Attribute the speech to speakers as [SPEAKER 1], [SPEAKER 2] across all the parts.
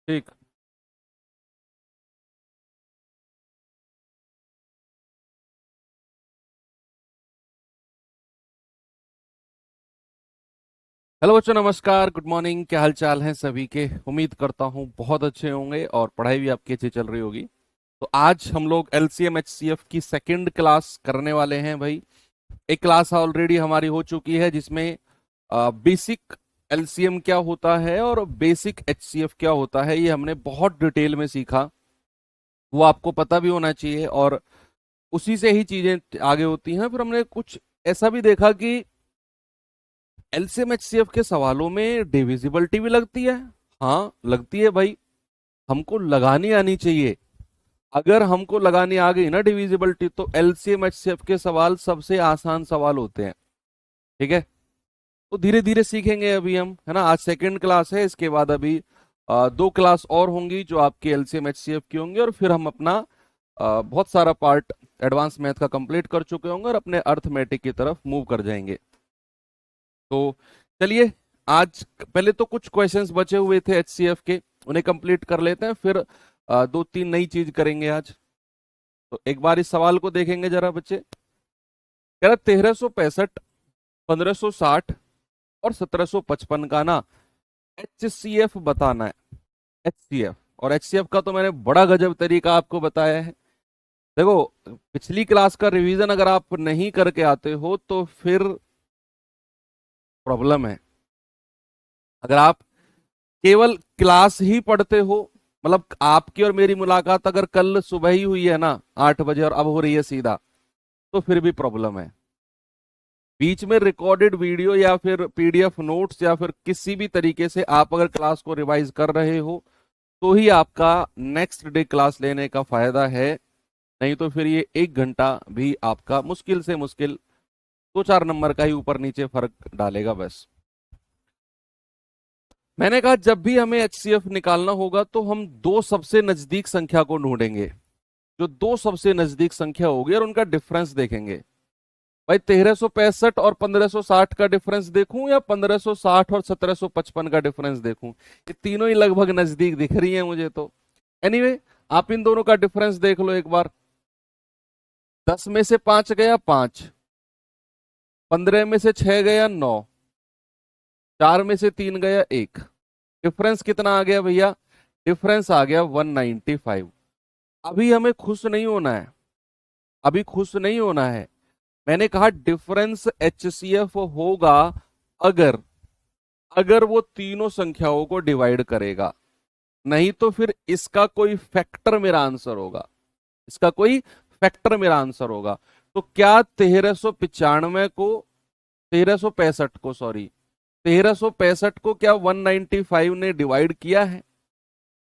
[SPEAKER 1] ठीक। हेलो बच्चों, नमस्कार, गुड मॉर्निंग। क्या हाल चाल है सभी के? उम्मीद करता हूँ बहुत अच्छे होंगे और पढ़ाई भी आपकी अच्छी चल रही होगी। तो आज हम लोग एलसीएम एचसीएफ की सेकंड क्लास करने वाले हैं भाई। एक क्लास ऑलरेडी हमारी हो चुकी है जिसमें बेसिक एलसीएम क्या होता है और बेसिक एचसीएफ क्या होता है, ये हमने बहुत डिटेल में सीखा। वो आपको पता भी होना चाहिए और उसी से ही चीजें आगे होती हैं। फिर हमने कुछ ऐसा भी देखा कि एलसीएम एचसीएफ के सवालों में डिविजिबिलिटी भी लगती है। हाँ, लगती है भाई। हमको लगानी आनी चाहिए। अगर हमको लगानी आ गई ना डिविजिबिलिटी, तो एलसीएम एचसीएफ के सवाल सबसे आसान सवाल होते हैं। ठीक है। तो धीरे धीरे सीखेंगे अभी हम, है ना। आज सेकंड क्लास है, इसके बाद अभी दो क्लास और होंगी जो आपके एलसीएम एचसीएफ की होंगी, और फिर हम अपना बहुत सारा पार्ट एडवांस मैथ का कंप्लीट कर चुके होंगे और अपने अर्थमेटिक की तरफ मूव कर जाएंगे। तो चलिए, आज पहले तो कुछ क्वेश्चंस बचे हुए थे एचसीएफ के, उन्हें कंप्लीट कर लेते हैं। फिर दो तीन नई चीज करेंगे आज। तो एक बार इस सवाल को देखेंगे जरा बच्चे। कह रहा 1365, 1560 और 1755 का ना एचसीएफ बताना है। एचसीएफ और एचसीएफ का तो मैंने बड़ा गजब तरीका आपको बताया है। देखो, पिछली क्लास का रिवीजन अगर आप नहीं करके आते हो तो फिर प्रॉब्लम है। अगर आप केवल क्लास ही पढ़ते हो, मतलब आपकी और मेरी मुलाकात अगर कल सुबह ही हुई है ना 8 बजे और अब हो रही है सीधा, तो फिर भी प्रॉब्लम है। बीच में रिकॉर्डेड वीडियो या फिर पीडीएफ नोट्स या फिर किसी भी तरीके से आप अगर क्लास को रिवाइज कर रहे हो तो ही आपका नेक्स्ट डे क्लास लेने का फायदा है। नहीं तो फिर ये 1 घंटा भी आपका मुश्किल से मुश्किल 2-4 नंबर का ही ऊपर नीचे फर्क डालेगा बस। मैंने कहा जब भी हमें एचसीएफ निकालना होगा तो हम दो सबसे नजदीक संख्या को ढूंढेंगे। जो दो सबसे नजदीक संख्या होगी और उनका डिफरेंस देखेंगे। भाई 1365 और 1560 का डिफरेंस देखूं या 1560 और 1755 का डिफरेंस देखूं? ये तीनों ही लगभग नजदीक दिख रही हैं मुझे तो। एनीवे, आप इन दोनों का डिफरेंस देख लो एक बार। 10 में से 5 गया 5, 15 में से 6 गया 9, 4 में से 3 गया 1। डिफरेंस कितना आ गया भैया? डिफरेंस आ गया 195। अभी हमें खुश नहीं होना है, अभी खुश नहीं होना है। मैंने कहा डिफरेंस एचसीएफ होगा अगर अगर वो तीनों संख्याओं को डिवाइड करेगा। नहीं तो फिर इसका कोई फैक्टर मेरा आंसर होगा, इसका कोई फैक्टर मेरा आंसर होगा। तो क्या 1365 को, सॉरी, 1365 को क्या 195 ने डिवाइड किया है?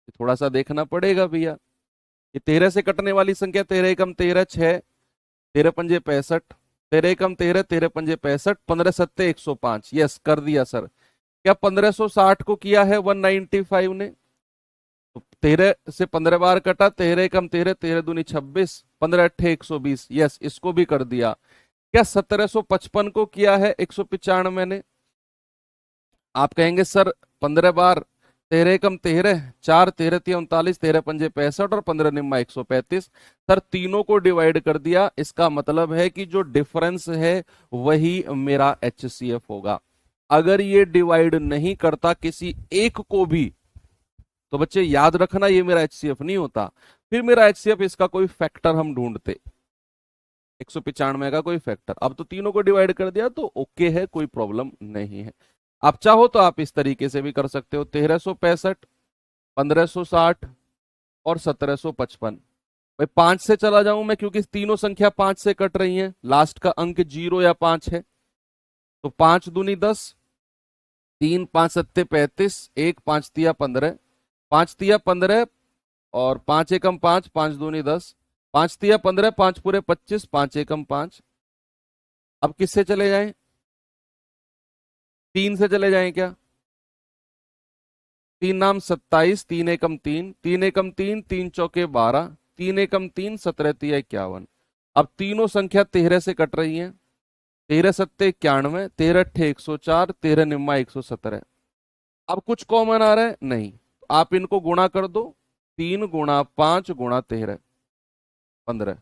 [SPEAKER 1] थोड़ा सा देखना पड़ेगा भैया। ये 13 से कटने वाली संख्या, 13 एकम 13, 6, 13 पंजे 65, 13 एकम 13, 13 पंजे 65, 15 सत्ते 105। यस, कर दिया सर। क्या 1560 को किया है 195 ने? तो 13 से 15 बार कटा, 13 एकम 13, 13 दूनी 26, 15 अट्ठे 120। यस, इसको भी कर दिया। क्या 1755 को किया है 195 ने? आप कहेंगे सर 15 बार, 13 एकम 13, 4 13 तिया 39, 13 पंजे 65 और 15 निम्मा 135। सर तीनों को डिवाइड कर दिया, इसका मतलब है कि जो डिफरेंस है वही मेरा एचसीएफ होगा। अगर ये डिवाइड नहीं करता किसी एक को भी, तो बच्चे याद रखना ये मेरा एचसीएफ नहीं होता। फिर मेरा एचसीएफ, इसका कोई फैक्टर हम ढूंढते। 195 का कोई फैक्टर। अब तो तीनों को डिवाइड कर दिया तो ओके है, कोई प्रॉब्लम नहीं है। आप चाहो तो आप इस तरीके से भी कर सकते हो, 1365, 1560 और 1755। भाई 5 से चला जाऊं मैं, क्योंकि तीनों संख्या 5 से कट रही हैं, लास्ट का अंक 0 या 5 है। तो 5 दूनी 10, 3 5 सत्ते 35, 1 5 तिया 15, 5 तिया 15 और 5 एकम 5, 5 दूनी 10, 5 तिया 15, 5 पूरे 25, 5 एकम 5। अब किससे चले जाएं? 3 से चले जाएं क्या? 3 नाम 27, 3 एकम 3, 3 एकम 3, 3 चौके 12, 3 एकम 3, 17 तिया 51। अब तीनों संख्या 13 से कट रही हैं। 13 सत्ते 91, 13 अट्ठे 104, 13 निम्मा 117। अब कुछ कॉमन आ रहा है? नहीं। आप इनको गुणा कर दो, 3 गुणा 5 गुणा 13, 15,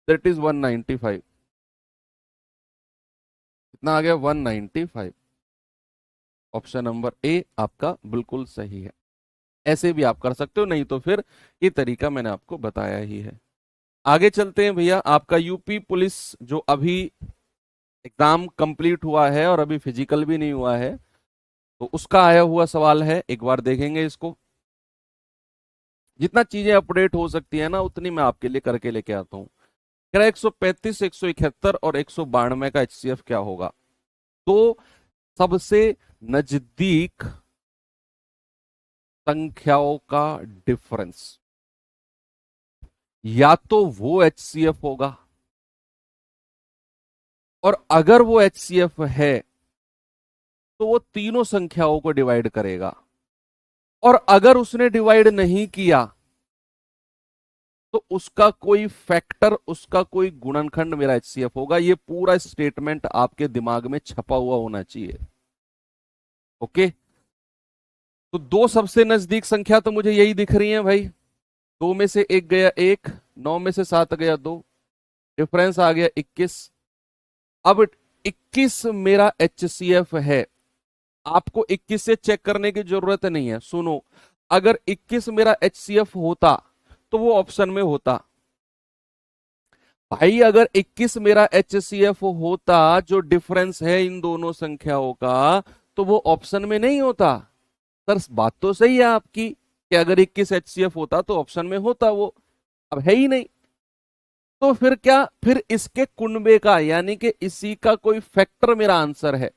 [SPEAKER 1] दैट इज 195। कितना आ गया? 195। ऑप्शन नंबर ए आपका बिल्कुल सही है। ऐसे भी आप कर सकते हो, नहीं तो फिर ये तरीका मैंने आपको बताया ही है। आगे चलते हैं भैया। आपका यूपी पुलिस जो अभी एग्जाम कंप्लीट हुआ है और अभी फिजिकल भी नहीं हुआ है, तो उसका आया हुआ सवाल है, एक बार देखेंगे इसको। जितना चीजें अपडेट हो सकती है ना, उतनी मैं आपके लिए करके लेके आता हूँ। कह रहा है 135, 171 और 192 का एचसीएफ क्या होगा? तो सबसे नजदीक संख्याओं का डिफरेंस, या तो वो एचसीएफ होगा, और अगर वो एचसीएफ है तो वो तीनों संख्याओं को डिवाइड करेगा, और अगर उसने डिवाइड नहीं किया तो उसका कोई फैक्टर, उसका कोई गुणनखंड मेरा एचसीएफ होगा। ये पूरा स्टेटमेंट आपके दिमाग में छपा हुआ होना चाहिए। ओके, तो दो सबसे नजदीक संख्या तो मुझे यही दिख रही है भाई। 2 में से 1 गया 1, 9 में से 7 गया 2, डिफरेंस आ गया 21। अब 21 मेरा एचसीएफ है। आपको 21 से चेक करने की जरूरत नहीं है। सुनो, अगर 21 मेरा एचसीएफ होता तो वो ऑप्शन में होता। भाई अगर 21 मेरा एचसीएफ होता, जो डिफरेंस है इन दोनों संख्याओं का, तो वो ऑप्शन में नहीं होता। सर बात तो सही है आपकी कि अगर 21 एचसीएफ होता तो ऑप्शन में होता, वो अब है ही नहीं। तो फिर क्या, फिर इसके कुनबे का, यानी कि इसी का कोई फैक्टर मेरा आंसर है।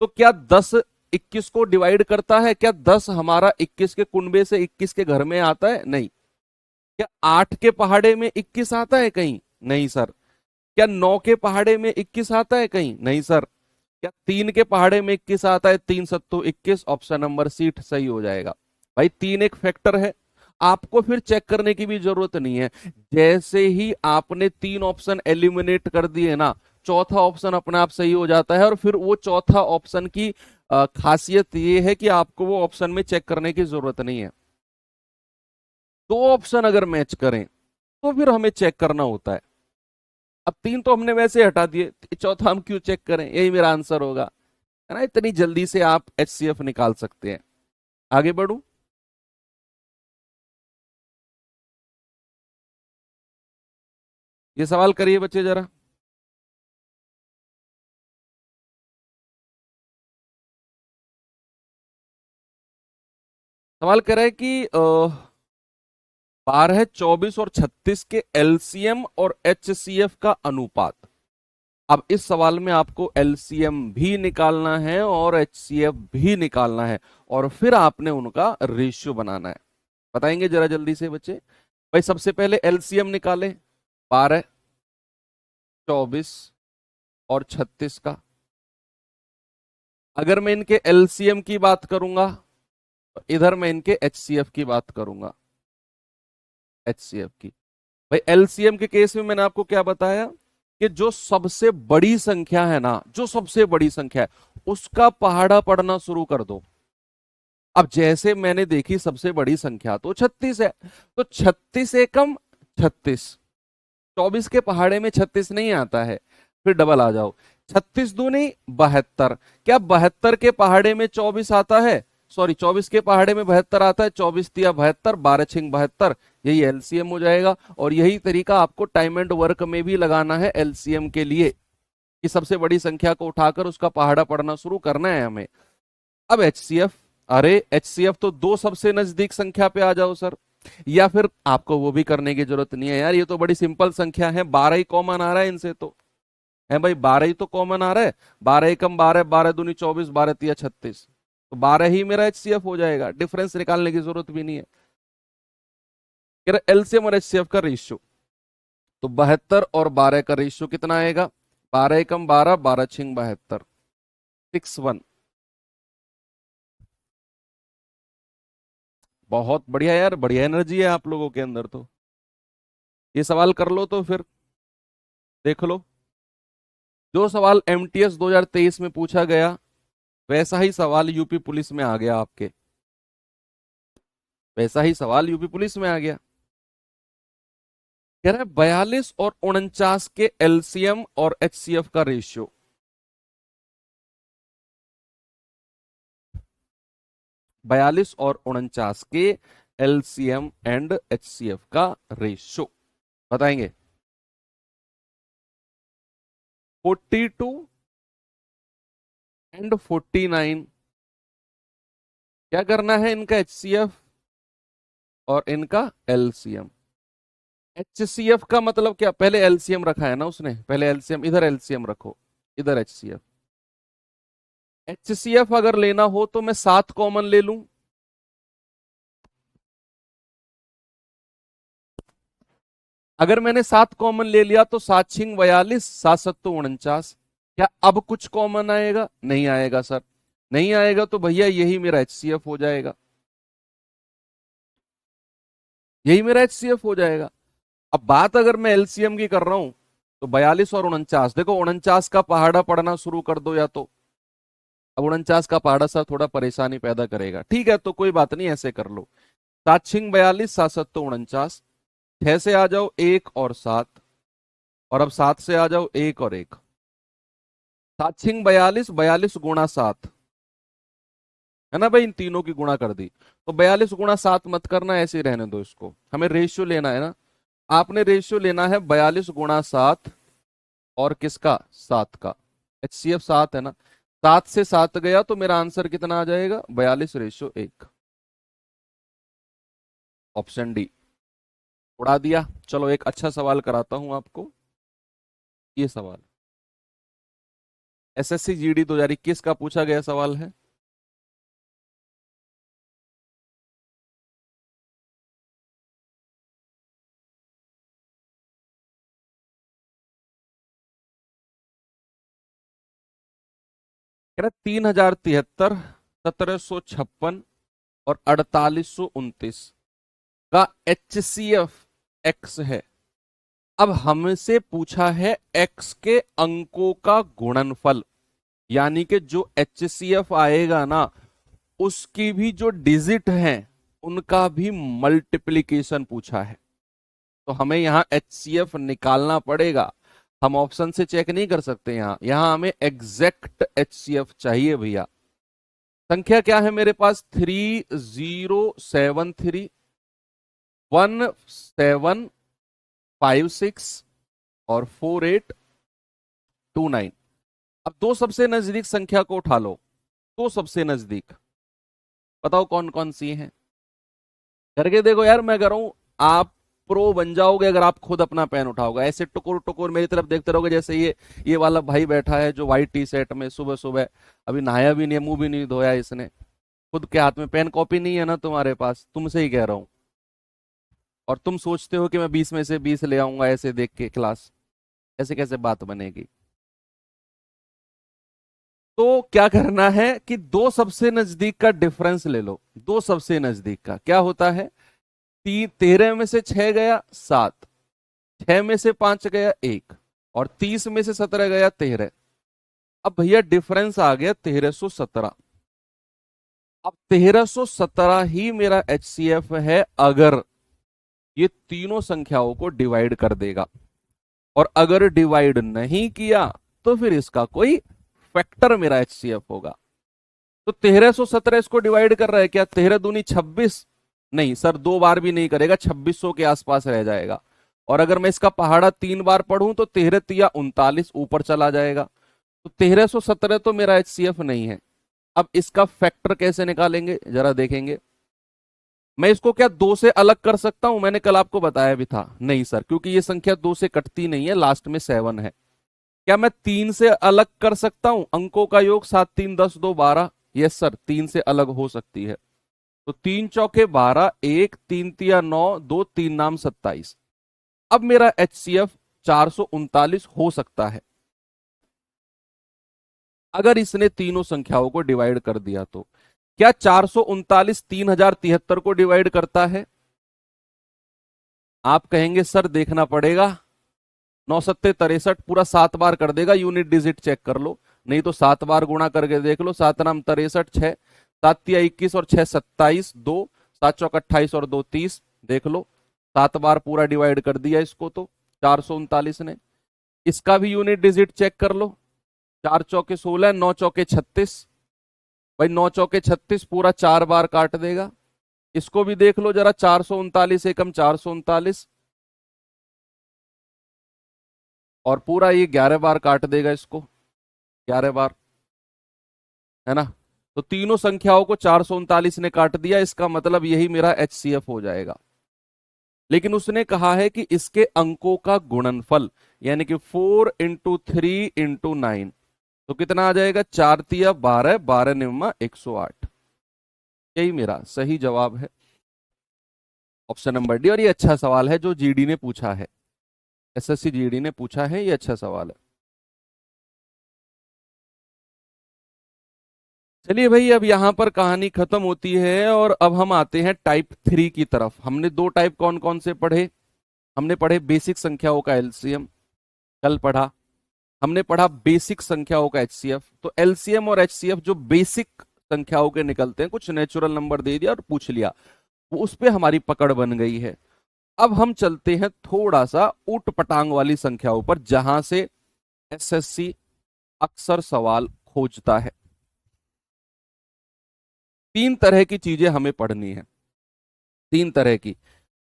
[SPEAKER 1] तो क्या 10 21 को डिवाइड करता है? क्या 10 हमारा 21 के कुनबे से 21 के घर में आता है? नहीं। क्या 8 के पहाड़े में 21 आता है कहीं? नहीं सर। क्या 9 के पहाड़े में 21 आता है कहीं? नहीं सर। क्या 3 के पहाड़े में 21 आता है? 3 सत्तू 21, ऑप्शन नंबर सी सही हो जाएगा। भाई 3 एक फैक्टर है, आपको फिर चेक करने की भी जरूरत नहीं है। जैसे ही आपने 3 ऑप्शन एलिमिनेट कर दिए ना, चौथा ऑप्शन अपने आप सही हो जाता है। और फिर वो चौथा ऑप्शन की खासियत ये है कि आपको वो ऑप्शन में चेक करने की जरूरत नहीं है। दो ऑप्शन अगर मैच करें तो फिर हमें चेक करना होता है। अब 3 तो हमने वैसे हटा दिए, चौथा हम क्यों चेक करें? यही मेरा आंसर होगा, है ना। इतनी जल्दी से आप एचसीएफ निकाल सकते हैं। आगे बढ़ू। ये सवाल करिए बच्चे जरा। सवाल कर रहा है कि 12, 24 और 36 के एलसीएम और एचसीएफ का अनुपात। अब इस सवाल में आपको एलसीएम भी निकालना है और एचसीएफ भी निकालना है, और फिर आपने उनका रेशियो बनाना है। बताएंगे जरा जल्दी से बच्चे। भाई सबसे पहले एलसीएम निकाले, 12, 24 और 36 का। अगर मैं इनके एलसीएम की बात करूंगा तो इधर मैं इनके एचसीएफ की बात करूंगा। एचसीएफ की, भाई एलसीएम के केस में मैंने आपको क्या बताया कि जो सबसे बड़ी संख्या है ना, जो सबसे बड़ी संख्या है, उसका पहाड़ा पढ़ना शुरू कर दो। अब जैसे मैंने देखी सबसे बड़ी संख्या तो 36 है, तो 36 एकम 36, 24 के पहाड़े में 36 नहीं आता है, फिर डबल आ जाओ। 36 दूनी 72, क्या 72 के पहाड़े में 24 आता है? सॉरी, 24 के पहाड़े में 72 आता है। 24 तिया 72, 12 छिंग 72, यही एलसीएम हो जाएगा। और यही तरीका आपको टाइम एंड वर्क में भी लगाना है एलसीएम के लिए, कि सबसे बड़ी संख्या को उठाकर उसका पहाड़ा पढ़ना शुरू करना है हमें। अब एचसीएफ, अरे एचसीएफ तो दो सबसे नजदीक संख्या पे आ जाओ सर। या फिर आपको वो भी करने की जरूरत नहीं है यार, ये तो बड़ी सिंपल संख्या है, 12 ही कॉमन आ रहा है इनसे तो, है भाई, 12 ही तो कॉमन आ रहा है। 12 एकम 12, 12 दूनी 24, 12 तिया 36, तो 12 ही मेरा एचसीएफ हो जाएगा, डिफरेंस निकालने की जरूरत भी नहीं है। एलसीएम और एचसीएफ का रेशियो, तो 72 और 12 का रेशियो कितना आएगा? 12 एकम 12, 12 छिंग 72, 61। बहुत बढ़िया यार, बढ़िया एनर्जी है आप लोगों के अंदर तो। ये सवाल कर लो तो फिर देख लो। जो सवाल एमटीएस 2023 में पूछा गया, वैसा ही सवाल यूपी पुलिस में आ गया आपके, वैसा ही सवाल यूपी पुलिस में आ गया। कह रहा है 42 और 49 के एलसीएम और एचसीएफ का रेशियो। 42 और 49 के एलसीएम एंड एचसीएफ का रेशियो बताएंगे। 42 एंड 49, क्या करना है, इनका एचसीएफ और इनका एलसीएम। एचसीएफ का मतलब क्या, पहले एलसीएम रखा है ना उसने, पहले एलसीएम, इधर एलसीएम रखो, इधर एचसीएफ। एचसीएफ अगर लेना हो तो मैं 7 कॉमन ले लूं, अगर मैंने 7 कॉमन ले लिया तो 7 छिंग 42, 7 सत्तो 49। क्या अब कुछ कॉमन आएगा, नहीं आएगा सर, नहीं आएगा तो भैया यही मेरा एचसीएफ हो जाएगा, यही मेरा एचसीएफ हो जाएगा। अब बात अगर मैं एलसीएम की कर रहा हूं तो 42 और 49, देखो 49 का पहाड़ा पढ़ना शुरू कर दो या तो, अब 49 का पहाड़ा सा थोड़ा परेशानी पैदा करेगा, ठीक है तो कोई बात नहीं, ऐसे कर लो। 7 छिंग 42, 7 सत्तो 49, 6 से आ जाओ 1 और 7, और अब 7 से आ जाओ 1 और 1, 7 छिंग 42, 42 गुणा 7 है ना भाई, इन तीनों की गुणा कर दी। तो 42 गुणा 7 मत करना, ऐसे ही रहने दो इसको, हमें रेशियो लेना है ना, आपने रेशियो लेना है 42 गुणा 7 और किसका, 7 का, एचसीएफ 7 है ना, 7 से 7 गया तो मेरा आंसर कितना आ जाएगा, 42:1, ऑप्शन डी। उड़ा दिया। चलो एक अच्छा सवाल कराता हूं आपको, ये सवाल एसएससी जीडी 2021 का पूछा गया सवाल है। कह रहा 3073, 1756 और 4829 का एचसीएफ एक्स है। अब हमसे पूछा है एक्स के अंकों का गुणनफल, यानी कि जो एचसीएफ आएगा ना उसकी भी जो डिजिट हैं उनका भी मल्टीप्लीकेशन पूछा है, तो हमें यहां एचसीएफ निकालना पड़ेगा, हम ऑप्शन से चेक नहीं कर सकते, यहां यहां हमें एग्जैक्ट एचसीएफ चाहिए भैया। संख्या क्या है मेरे पास, 3073, 1756 और 4829। अब दो सबसे नजदीक संख्या को उठा लो, दो सबसे नजदीक, बताओ कौन कौन सी हैं, करके देखो यार, मैं कर रहा हूं, आप प्रो बन जाओगे अगर आप खुद अपना पेन उठाओगे, ऐसे टुकुर टुकुर मेरी तरफ देखते रहोगे, जैसे ये वाला भाई बैठा है जो व्हाइट टी शर्ट में, सुबह सुबह अभी नहाया भी नहीं है, मुंह भी नहीं धोया इसने, खुद के हाथ में पेन कॉपी नहीं है ना तुम्हारे पास, तुमसे ही कह रहा हूं, और तुम सोचते हो कि मैं 20 में से 20 ले आऊंगा ऐसे देख के क्लास, ऐसे कैसे बात बनेगी। तो क्या करना है कि दो सबसे नजदीक का डिफरेंस ले लो, दो सबसे नजदीक का क्या होता है, 13 में से 6 गया 7, 6 में से 5 गया 1, और 30 में से 17 गया 13। अब भैया डिफरेंस आ गया 1317। अब 1317 ही मेरा एचसीएफ है अगर ये तीनों संख्याओं को डिवाइड कर देगा, और अगर डिवाइड नहीं किया तो फिर इसका कोई फैक्टर मेरा एचसीएफ होगा। तो 1317 इसको डिवाइड कर रहा है क्या, 13 दूनी 26, नहीं सर, दो बार भी नहीं करेगा, 2600 के आसपास रह जाएगा, और अगर मैं इसका पहाड़ा 3 बार पढ़ूं तो 13 तिया 39 ऊपर चला जाएगा, तो 1317 तो मेरा एचसीएफ नहीं है। अब इसका फैक्टर कैसे निकालेंगे जरा देखेंगे, मैं इसको क्या 2 से अलग कर सकता हूं, मैंने कल आपको बताया भी था, नहीं सर, क्योंकि ये संख्या 2 से कटती नहीं है, लास्ट में 7 है। क्या मैं 3 से अलग कर सकता हूं, अंकों का योग 7 3 10 2 12, यस सर 3 से अलग हो सकती है, तो 3 चौके 12, 1 3 तिया 9, 2 3 नाम 27। अब मेरा एचसीएफ 439 हो सकता है अगर इसने तीनों संख्याओं को डिवाइड कर दिया तो। क्या 439 3073 को डिवाइड करता है, आप कहेंगे सर देखना पड़ेगा, 9 सत्ते 63 पूरा 7 बार कर देगा, यूनिट डिजिट चेक कर लो, नहीं तो 7 बार गुणा करके देख लो। 7 नाम 63, 6 7 तिया 21 और 6 27, 2 7 चौक 28 और 2 30। देख लो 7 बार पूरा डिवाइड कर दिया इसको तो 439 ने। इसका भी यूनिट डिजिट चेक कर लो। 4 चौके 16, 9 चौके 36। भाई 9 चौके 36 पूरा 4 बार काट देगा। इसको भी देख लो जरा, 439 एकम 439 और पूरा ये 11 बार काट देगा इसको, 11 बार, है ना। तो तीनों संख्याओं को 439 ने काट दिया, इसका मतलब यही मेरा HCF हो जाएगा। लेकिन उसने कहा है कि इसके अंकों का गुणनफल यानी कि 4 इंटू 3 इंटू 9 तो कितना आ जाएगा, 4 तिया 12, 12 निम्मा 108। यही मेरा सही जवाब है, ऑप्शन नंबर डी। और ये अच्छा सवाल है जो जीडी ने पूछा है, SSC जीडी ने पूछा है, ये अच्छा सवाल है। चलिए भाई, अब यहां पर कहानी खत्म होती है और अब हम आते हैं टाइप 3 की तरफ। हमने दो टाइप कौन कौन से पढ़े? हमने पढ़े बेसिक संख्याओं का एलसीएम, कल पढ़ा। हमने पढ़ा बेसिक संख्याओं का एचसीएफ। तो एलसीएम और एचसीएफ जो बेसिक संख्याओं के निकलते हैं, कुछ नेचुरल नंबर दे दिया और पूछ लिया, वो उस पे हमारी पकड़ बन गई है। अब हम चलते हैं थोड़ा सा ऊट पटांग वाली संख्याओं पर, जहां से एसएससी अक्सर सवाल खोजता है। 3 तरह की चीजें हमें पढ़नी है, 3 तरह की।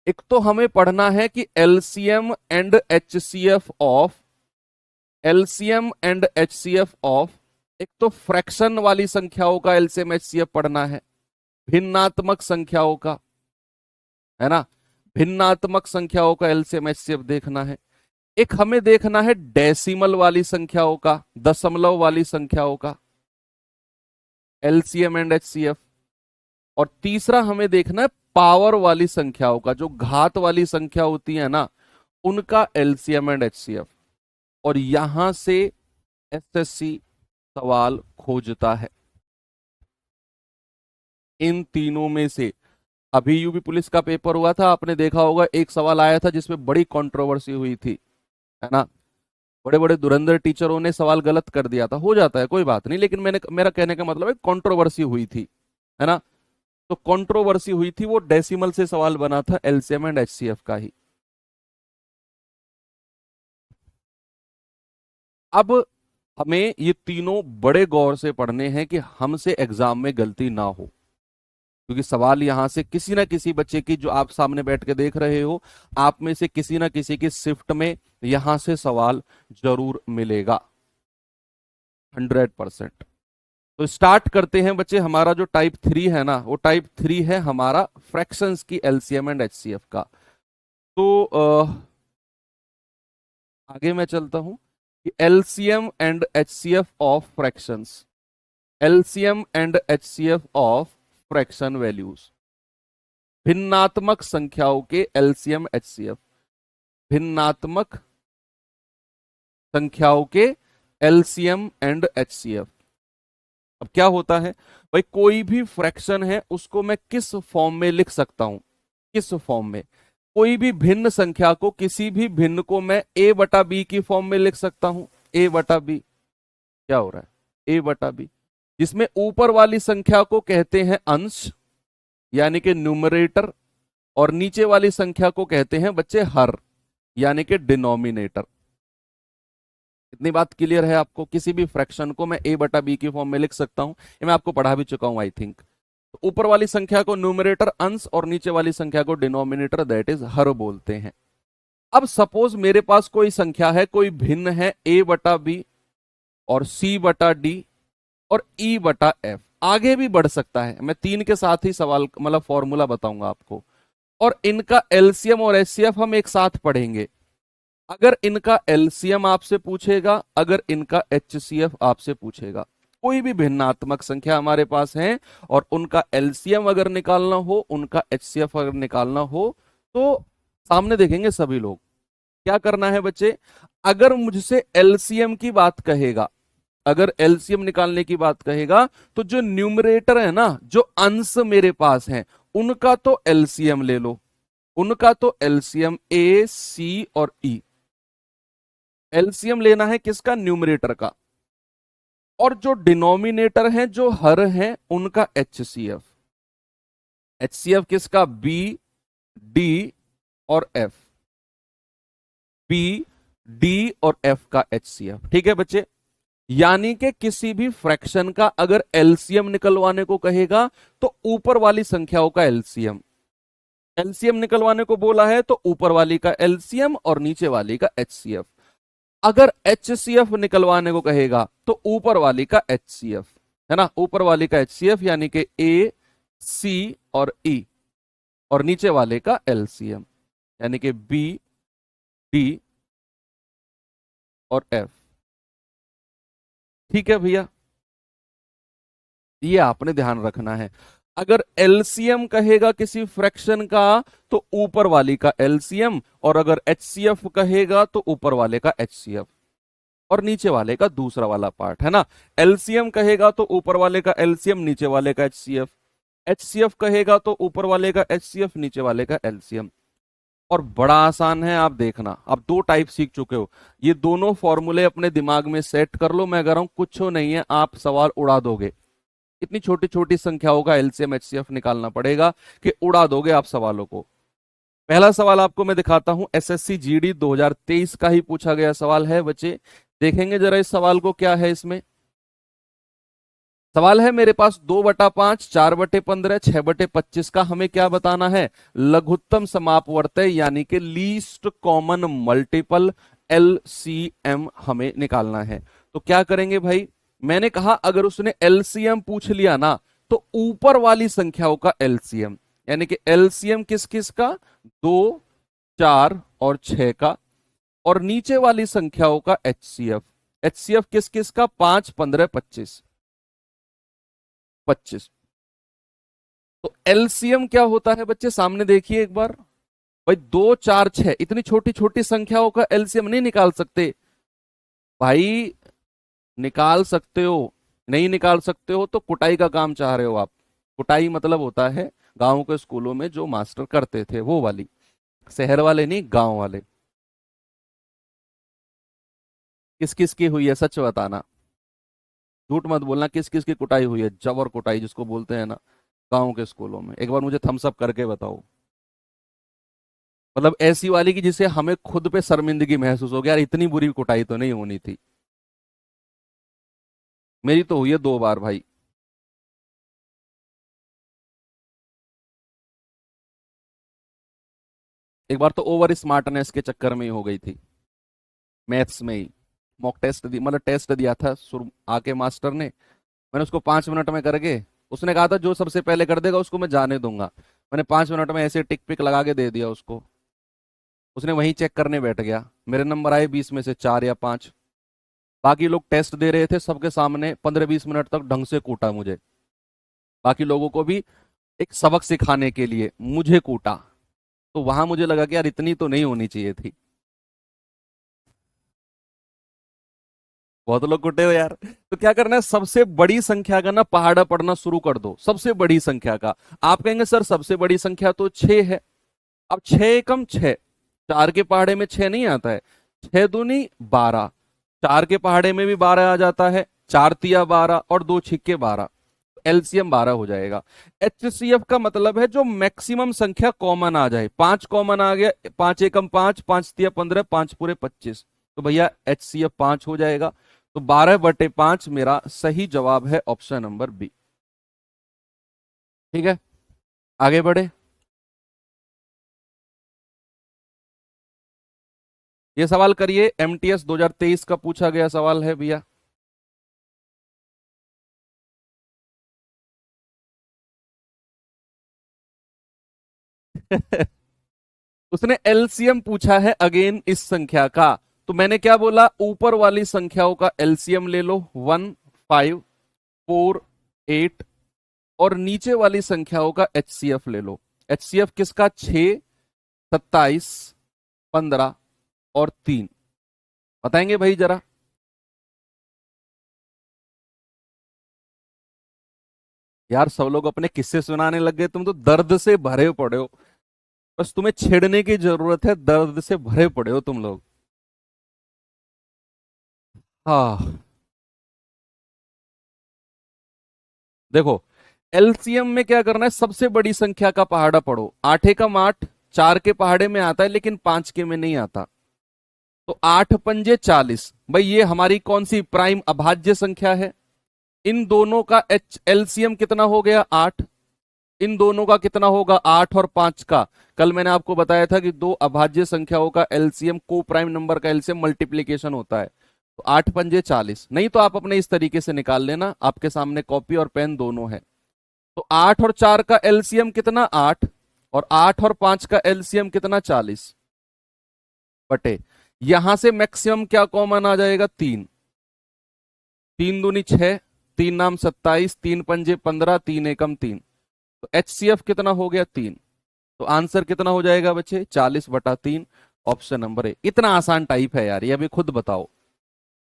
[SPEAKER 1] एक तो हमें पढ़ना है कि LCM and HCF of, LCM and HCF of, एक तो फ्रैक्शन वाली संख्याओं का एलसीएम एचसीएफ पढ़ना है, भिन्नात्मक संख्याओं का, है ना, भिन्नात्मक संख्याओं का एलसीएम एचसीएफ देखना है। एक हमें देखना है डेसिमल वाली संख्याओं का, दशमलव वाली संख्याओं का एलसीएम एंड एचसीएफ। और तीसरा हमें देखना है पावर वाली संख्याओं का, जो घात वाली संख्या होती है ना, उनका एलसीएम एंड एचसीएफ। और यहां से एसएससी सवाल खोजता है इन तीनों में से। अभी यूपी पुलिस का पेपर हुआ था, आपने देखा होगा, एक सवाल आया था जिसमें बड़ी कंट्रोवर्सी हुई थी, है ना। बड़े बड़े धुरंधर टीचरों ने सवाल गलत कर दिया था, हो जाता है कोई बात नहीं, लेकिन मेरा कहने का मतलब है कंट्रोवर्सी हुई थी, है ना। तो कंट्रोवर्सी हुई थी, वो डेसिमल से सवाल बना था, एलसीएम एंड एचसीएफ का ही। अब हमें ये तीनों बड़े गौर से पढ़ने हैं कि हमसे एग्जाम में गलती ना हो, क्योंकि सवाल यहां से किसी ना किसी बच्चे की, जो आप सामने बैठ के देख रहे हो, आप में से किसी ना किसी की शिफ्ट में यहां से सवाल जरूर मिलेगा 100%। तो स्टार्ट करते हैं बच्चे। हमारा जो टाइप 3 है ना, वो टाइप 3 है हमारा फ्रैक्शंस की एलसीएम एंड एचसीएफ का। तो आगे मैं चलता हूं कि LCM and HCF of fractions, LCM and HCF of fraction values, भिन्नात्मक संख्याओं के एलसीएम एचसीएफ, भिन्नात्मक संख्याओं के एलसीएम एंड एचसीएफ। अब क्या होता है भाई, कोई भी फ्रैक्शन है उसको मैं किस फॉर्म में लिख सकता हूं, किस फॉर्म में? कोई भी भिन्न संख्या को, किसी भी भिन्न को मैं a बटा बी की फॉर्म में लिख सकता हूं। a बटा बी क्या हो रहा है, a बटा बी, जिसमें ऊपर वाली संख्या को कहते हैं अंश यानी कि न्यूमरेटर, और नीचे वाली संख्या को कहते हैं बच्चे हर यानी कि डिनोमिनेटर। इतनी बात क्लियर है आपको? किसी भी फ्रैक्शन को मैं a बटा बी की फॉर्म में लिख सकता हूं, ये मैं आपको पढ़ा भी चुका हूं आई थिंक। तो ऊपर वाली संख्या को न्यूमरेटर अंश और नीचे वाली संख्या को डिनोमिनेटर दैट इज हर बोलते हैं। अब सपोज मेरे पास कोई संख्या है, कोई भिन्न है a बटा बी और c बटा डी और e बटा f। आगे भी बढ़ सकता है, मैं 3 के साथ ही सवाल मतलब फॉर्मूला बताऊंगा आपको, और इनका एलसीएम और एचसीएफ हम एक साथ पढ़ेंगे। अगर इनका एलसीएम आपसे पूछेगा, अगर इनका एचसीएफ आपसे पूछेगा, कोई भी भिन्नात्मक संख्या हमारे पास है और उनका एलसीएम अगर निकालना हो, उनका एचसीएफ अगर निकालना हो, तो सामने देखेंगे सभी लोग। क्या करना है बच्चे, अगर मुझसे एलसीएम की बात कहेगा, अगर एलसीएम निकालने की बात कहेगा, तो जो न्यूमरेटर है ना, जो अंश मेरे पास हैं, उनका तो एलसीएम ले लो, उनका तो एलसीएम ए सी और ई। एलसीएम लेना है किसका, न्यूमरेटर का। और जो डिनोमिनेटर हैं, जो हर हैं, उनका HCF। HCF किसका? बी, डी और एफ। बी, डी और एफ का HCF। ठीक है बच्चे। यानी कि किसी भी फ्रैक्शन का अगर एलसीएम निकलवाने को कहेगा तो ऊपर वाली संख्याओं का एलसीएम, एलसीएम निकलवाने को बोला है तो ऊपर वाली का एलसीएम और नीचे वाली का HCF। अगर HCF निकलवाने को कहेगा तो ऊपर वाली का HCF, है ना, ऊपर वाली का HCF यानी कि ए, सी और ई, और नीचे वाले का एलसीएम यानी कि बी, डी और एफ। ठीक है भैया, ये आपने ध्यान रखना है। अगर एलसीएम कहेगा किसी फ्रैक्शन का तो ऊपर वाली का एलसीएम, और अगर HCF कहेगा तो ऊपर वाले का HCF और नीचे वाले का दूसरा वाला पार्ट, है ना। एलसीएम कहेगा तो ऊपर वाले का एलसीएम, नीचे वाले का HCF। HCF कहेगा तो ऊपर वाले का HCF, नीचे वाले का एलसीएम। और बड़ा आसान है, आप देखना, आप दो टाइप सीख चुके हो। ये दोनों फॉर्मूले अपने दिमाग में सेट कर लो, मैं कह रहा हूं कुछ नहीं है, आप सवाल उड़ा दोगे। इतनी छोटी छोटी संख्याओं का एलसीएम HCF निकालना पड़ेगा कि उड़ा दोगे आप सवालों को। पहला सवाल आपको मैं दिखाता हूं, SSC GD 2023 का ही पूछा गया सवाल है बच्चे। देखेंगे जरा इस सवाल को, क्या है इसमें। सवाल है मेरे पास 2/5, 4/15, 6/25 का हमें क्या बताना है? लघुत्तम समापवर्तय यानी कि लीस्ट कॉमन मल्टीपल, LCM हमें निकालना है। तो क्या करेंगे भाई, मैंने कहा अगर उसने LCM पूछ लिया ना तो ऊपर वाली संख्याओं का LCM, यानी कि LCM किस किस का? 2, 4 और 6 का, और नीचे वाली संख्याओं का HCF। HCF किस किस का? 5, 15, 25, 25। तो एलसीएम क्या होता है बच्चे, सामने देखिए एक बार। भाई 2, 4, 6 इतनी छोटी छोटी संख्याओं का एलसीएम नहीं निकाल सकते भाई। निकाल सकते हो, नहीं निकाल सकते हो तो कुटाई का काम चाह रहे हो आप। कुटाई मतलब होता है गांव के स्कूलों में जो मास्टर करते थे वो वाली, शहर वाले नहीं, गांव वाले। किस किस की हुई है सच बताना, झूठ मत बोलना। किस किस की कुटाई हुई है, जबर कुटाई जिसको बोलते हैं ना, गांव के स्कूलों में? एक बार मुझे थम्स अप करके बताओ। मतलब ऐसी वाली कि जिसे हमें खुद पे शर्मिंदगी महसूस हो गया, यार इतनी बुरी कुटाई तो नहीं होनी थी। मेरी तो हुई है 2 बार भाई। एक बार तो ओवर स्मार्टनेस के चक्कर में ही हो गई थी, मैथ्स में ही। मॉक टेस्ट दी, मतलब टेस्ट दिया था शुरू आके मास्टर ने, मैंने उसको 5 मिनट में करके, उसने कहा था जो सबसे पहले कर देगा उसको मैं जाने दूंगा। मैंने 5 मिनट में ऐसे टिक पिक लगा के दे दिया उसको। उसने वहीं चेक करने बैठ गया, मेरे नंबर आए 20 में से 4 या 5। बाकी लोग टेस्ट दे रहे थे सबके सामने, 15-20 मिनट तक ढंग से कूटा मुझे। बाकी लोगों को भी एक सबक सिखाने के लिए मुझे कूटा। तो वहां मुझे लगा कि यार इतनी तो नहीं होनी चाहिए थी। बहुत लोग कुटे हो यार। तो क्या करना है, सबसे बड़ी संख्या का ना पहाड़ा पढ़ना शुरू कर दो, सबसे बड़ी संख्या का। आप कहेंगे सर सबसे बड़ी संख्या तो 6 है। अब 6 एकम 6, 4 के पहाड़े में 6 नहीं आता है। 6 दूनी 12, 4 के पहाड़े में भी 12 आ जाता है, 4 तिया 12 और 2 छिक्के 12, एलसीएम 12 हो जाएगा। HCF का मतलब है जो मैक्सिमम संख्या कॉमन आ जाए। 5 कॉमन आ गया, 5 एकम 5, 5 तिया 15, 5 पूरे 25, तो भैया HCF 5 हो जाएगा। तो 12/5 मेरा सही जवाब है, ऑप्शन नंबर बी। ठीक है, आगे बढ़े। ये सवाल करिए, MTS 2023 का पूछा गया सवाल है भैया। उसने एलसीएम पूछा है अगेन इस संख्या का। तो मैंने क्या बोला, ऊपर वाली संख्याओं का एलसीएम ले लो, 1, 5, 4, 8, और नीचे वाली संख्याओं का HCF ले लो। HCF किसका? 6, 27, 15 और 3। बताएंगे भाई जरा। यार सब लोग अपने किस्से सुनाने लग गए, तुम तो दर्द से भरे पड़े हो। बस तुम्हें छेड़ने की जरूरत है, दर्द से भरे पड़े हो तुम लोग। हाँ, देखो एलसीएम में क्या करना है, सबसे बड़ी संख्या का पहाड़ा पढ़ो। 8 एकम 8, 4 के पहाड़े में आता है लेकिन 5 के में नहीं आता। तो 8 पंजे 40, भाई ये हमारी कौन सी प्राइम अभाज्य संख्या है। इन दोनों का एच एलसीएम कितना हो गया 8। इन दोनों का कितना होगा 8 और 5 का। कल मैंने आपको बताया था कि दो अभाज्य संख्याओं का एलसीएम को प्राइम नंबर का एलसीएम मल्टीप्लीकेशन होता है। तो 8 पंजे 40, नहीं तो आप अपने इस तरीके से निकाल लेना, आपके सामने कॉपी और पेन दोनों है। तो 8 और 4 का एलसीएम कितना 8, और 8 और 5 का एलसीएम कितना 40 बटे, यहां से मैक्सिमम क्या कॉमन आ जाएगा 3। 3 दूनी 6, 3 नाम 27, 3 पंजे 15, 3 एकम 3। तो एचसीएफ कितना हो गया 3। तो आंसर कितना हो जाएगा बच्चे 40/3, ऑप्शन नंबर ए। इतना आसान टाइप है यार, ये अभी खुद बताओ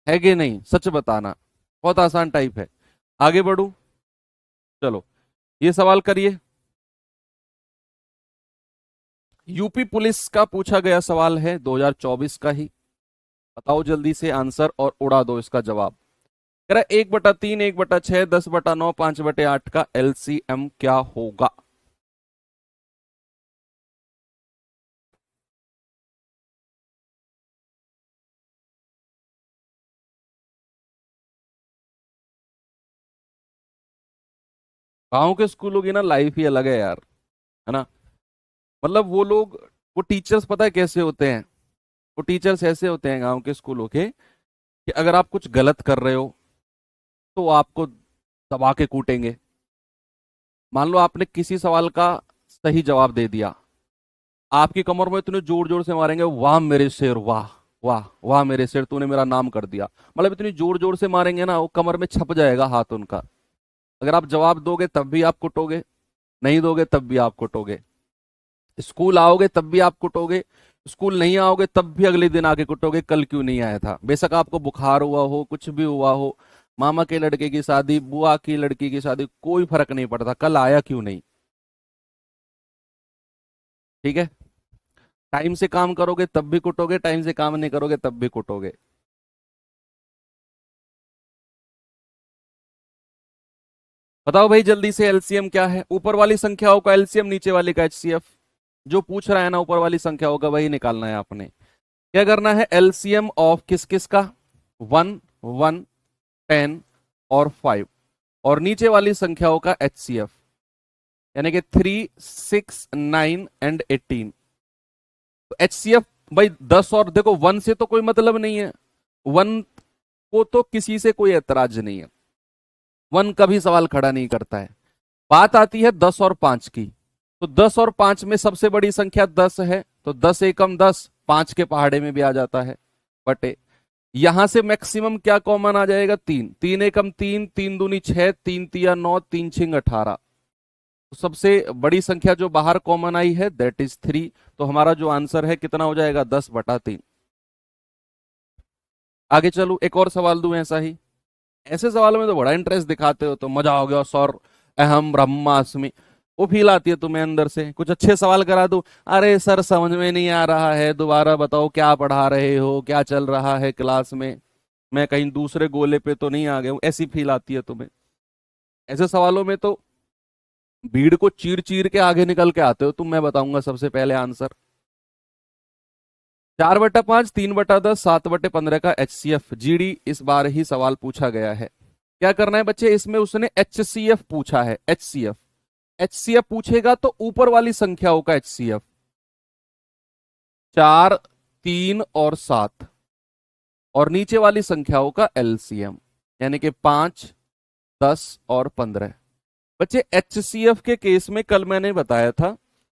[SPEAKER 1] है कि नहीं, सच बताना, बहुत आसान टाइप है। आगे बढ़ू, चलो ये सवाल करिए। यूपी पुलिस का पूछा गया सवाल है 2024 का ही, बताओ जल्दी से आंसर और उड़ा दो इसका जवाब। कह रहा 1/3, 1/6, 10/9, 5/8 का एलसीएम क्या होगा। गांव के स्कूलों की ना लाइफ ही अलग है यार, है ना। मतलब वो लोग, वो टीचर्स पता है कैसे होते हैं। वो टीचर्स ऐसे होते हैं गांव के स्कूलों के कि अगर आप कुछ गलत कर रहे हो तो वो आपको दबा के कूटेंगे। मान लो आपने किसी सवाल का सही जवाब दे दिया, आपकी कमर में इतने जोर जोर से मारेंगे, वाह मेरे शेर वाह, वाह वाह मेरे शेर, तूने मेरा नाम कर दिया। मतलब इतनी जोर जोर से मारेंगे ना, वो कमर में छप जाएगा हाथ उनका। अगर आप जवाब दोगे तब भी आप कुटोगे, नहीं दोगे तब भी आप कुटोगे। स्कूल आओगे तब भी आप कुटोगे, स्कूल नहीं आओगे तब भी अगले दिन आके कुटोगे, कल क्यों नहीं आया था। बेशक आपको बुखार हुआ हो, कुछ भी हुआ हो, मामा के लड़के की शादी, बुआ की लड़की की शादी, कोई फर्क नहीं पड़ता, कल आया क्यों नहीं। ठीक है, टाइम से काम करोगे तब भी कुटोगे, टाइम से काम नहीं करोगे तब भी कुटोगे। बताओ भाई जल्दी से एलसीएम क्या है, ऊपर वाली संख्याओं का एलसीएम, नीचे वाली का एचसीएफ। जो पूछ रहा है ना ऊपर वाली संख्याओं का, वही निकालना है आपने। क्या करना है, एलसीएम ऑफ किस किस का, 1, 1, 10 और 5, और नीचे वाली संख्याओं का एचसीएफ, यानी कि 3, 6, 9 एंड 18। तो एचसीएफ भाई 10, और देखो 1 से तो कोई मतलब नहीं है, 1 को तो किसी से कोई ऐतराज नहीं है, 1 कभी सवाल खड़ा नहीं करता है। बात आती है 10 और 5 की। तो 10 और 5 में सबसे बड़ी संख्या 10 है, तो 10 एकम 10, 5 के पहाड़े में भी आ जाता है बटे, यहां से मैक्सिमम क्या कॉमन आ जाएगा 3, 3 एकम 3, 3 दूनी 6, 3 तिया 9, 3 छिंग 18। तो सबसे बड़ी संख्या जो बाहर कॉमन आई है दैट इज 3। तो हमारा जो आंसर है कितना हो जाएगा 10/3। आगे चलू, एक और सवाल दूं ऐसा ही। ऐसे सवालों में तो बड़ा इंटरेस्ट दिखाते हो, तो मजा हो गया सर, अहम ब्रह्मास्मि, वो फील आती है तुम्हें अंदर से। कुछ अच्छे सवाल करा दूं, अरे सर समझ में नहीं आ रहा है, दोबारा बताओ क्या पढ़ा रहे हो, क्या चल रहा है क्लास में, मैं कहीं दूसरे गोले पे तो नहीं आ गया हूं, ऐसी फील आती है तुम्हें। ऐसे सवालों में तो भीड़ को चीर चीर के आगे निकल के आते हो तुम। मैं बताऊंगा सबसे पहले आंसर, 4/5, 3/10, 7/15 का एचसीएफ जीडी इस बार ही सवाल पूछा गया है। क्या करना है बच्चे, इसमें उसने एचसीएफ पूछा है, एचसीएफ। एचसीएफ पूछेगा तो ऊपर वाली संख्याओं का एचसीएफ, 4, 3 और 7, और नीचे वाली संख्याओं का एलसीएम, यानी कि 5, 10 और 15। बच्चे एचसीएफ के केस में कल मैंने बताया था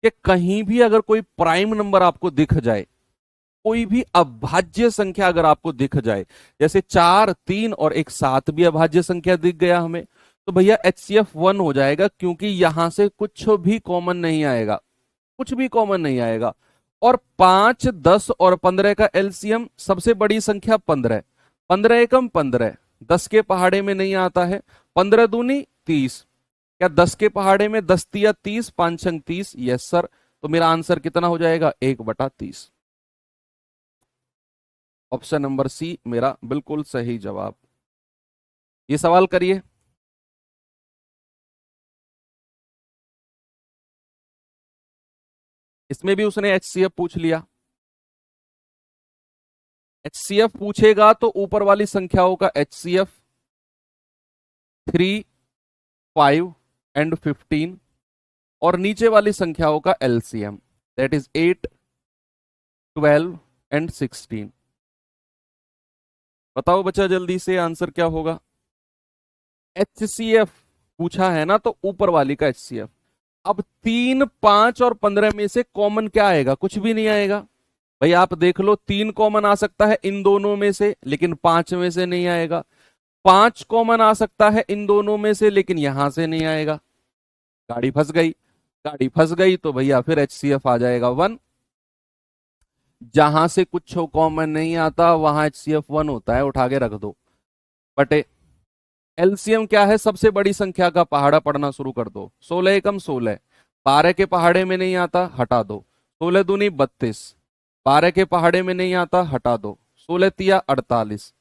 [SPEAKER 1] कि कहीं भी अगर कोई प्राइम नंबर आपको दिख जाए, कोई भी अभाज्य संख्या अगर आपको दिख जाए, जैसे 4, 3 और एक 7 भी अभाज्य संख्या दिख गया हमें, तो भैया एचसीएफ 1 हो जाएगा, क्योंकि यहां से कुछ भी कॉमन नहीं आएगा, कुछ भी कॉमन नहीं आएगा। और 5, 10 और 15 का एलसीएम, सबसे बड़ी संख्या 15, 15 एकम 15, 10 के पहाड़े में नहीं आता है, 15 दूनी 30, क्या 10 के पहाड़े में 10 तिया 30, 5 छंग 30, यस सर। तो मेरा आंसर कितना हो जाएगा 1/30, ऑप्शन नंबर सी मेरा बिल्कुल सही जवाब। ये सवाल करिए। इसमें भी उसने HCF पूछ लिया। HCF पूछेगा तो ऊपर वाली संख्याओं का HCF 3, 5 एंड 15 और नीचे वाली संख्याओं का LCM दैट इज 8, 12 एंड 16। बताओ बच्चा जल्दी से आंसर क्या होगा। HCF पूछा है ना, तो ऊपर वाली का HCF। अब 3, 5 और 15 में से कॉमन क्या आएगा? कुछ भी नहीं आएगा। भाई आप देख लो, 3 कॉमन आ सकता है इन दोनों में से, लेकिन 5 में से नहीं आएगा। 5 कॉमन आ सकता है इन दोनों में से, लेकिन यहां से नहीं आएगा। गाड़ी फंस गई। गाड़ी फंस गई तो भैया फिर HCF आ जाएगा 1। जहां से कुछ कॉमन नहीं आता वहां HCF 1 होता है, उठा के रख दो। बटे LCM क्या है? सबसे बड़ी संख्या का पहाड़ा पढ़ना शुरू कर दो। 16 एकम 16, 12 के पहाड़े में नहीं आता, हटा दो। 16 दूनी 32, 12 के पहाड़े में नहीं आता, हटा दो। 16 तिया 48,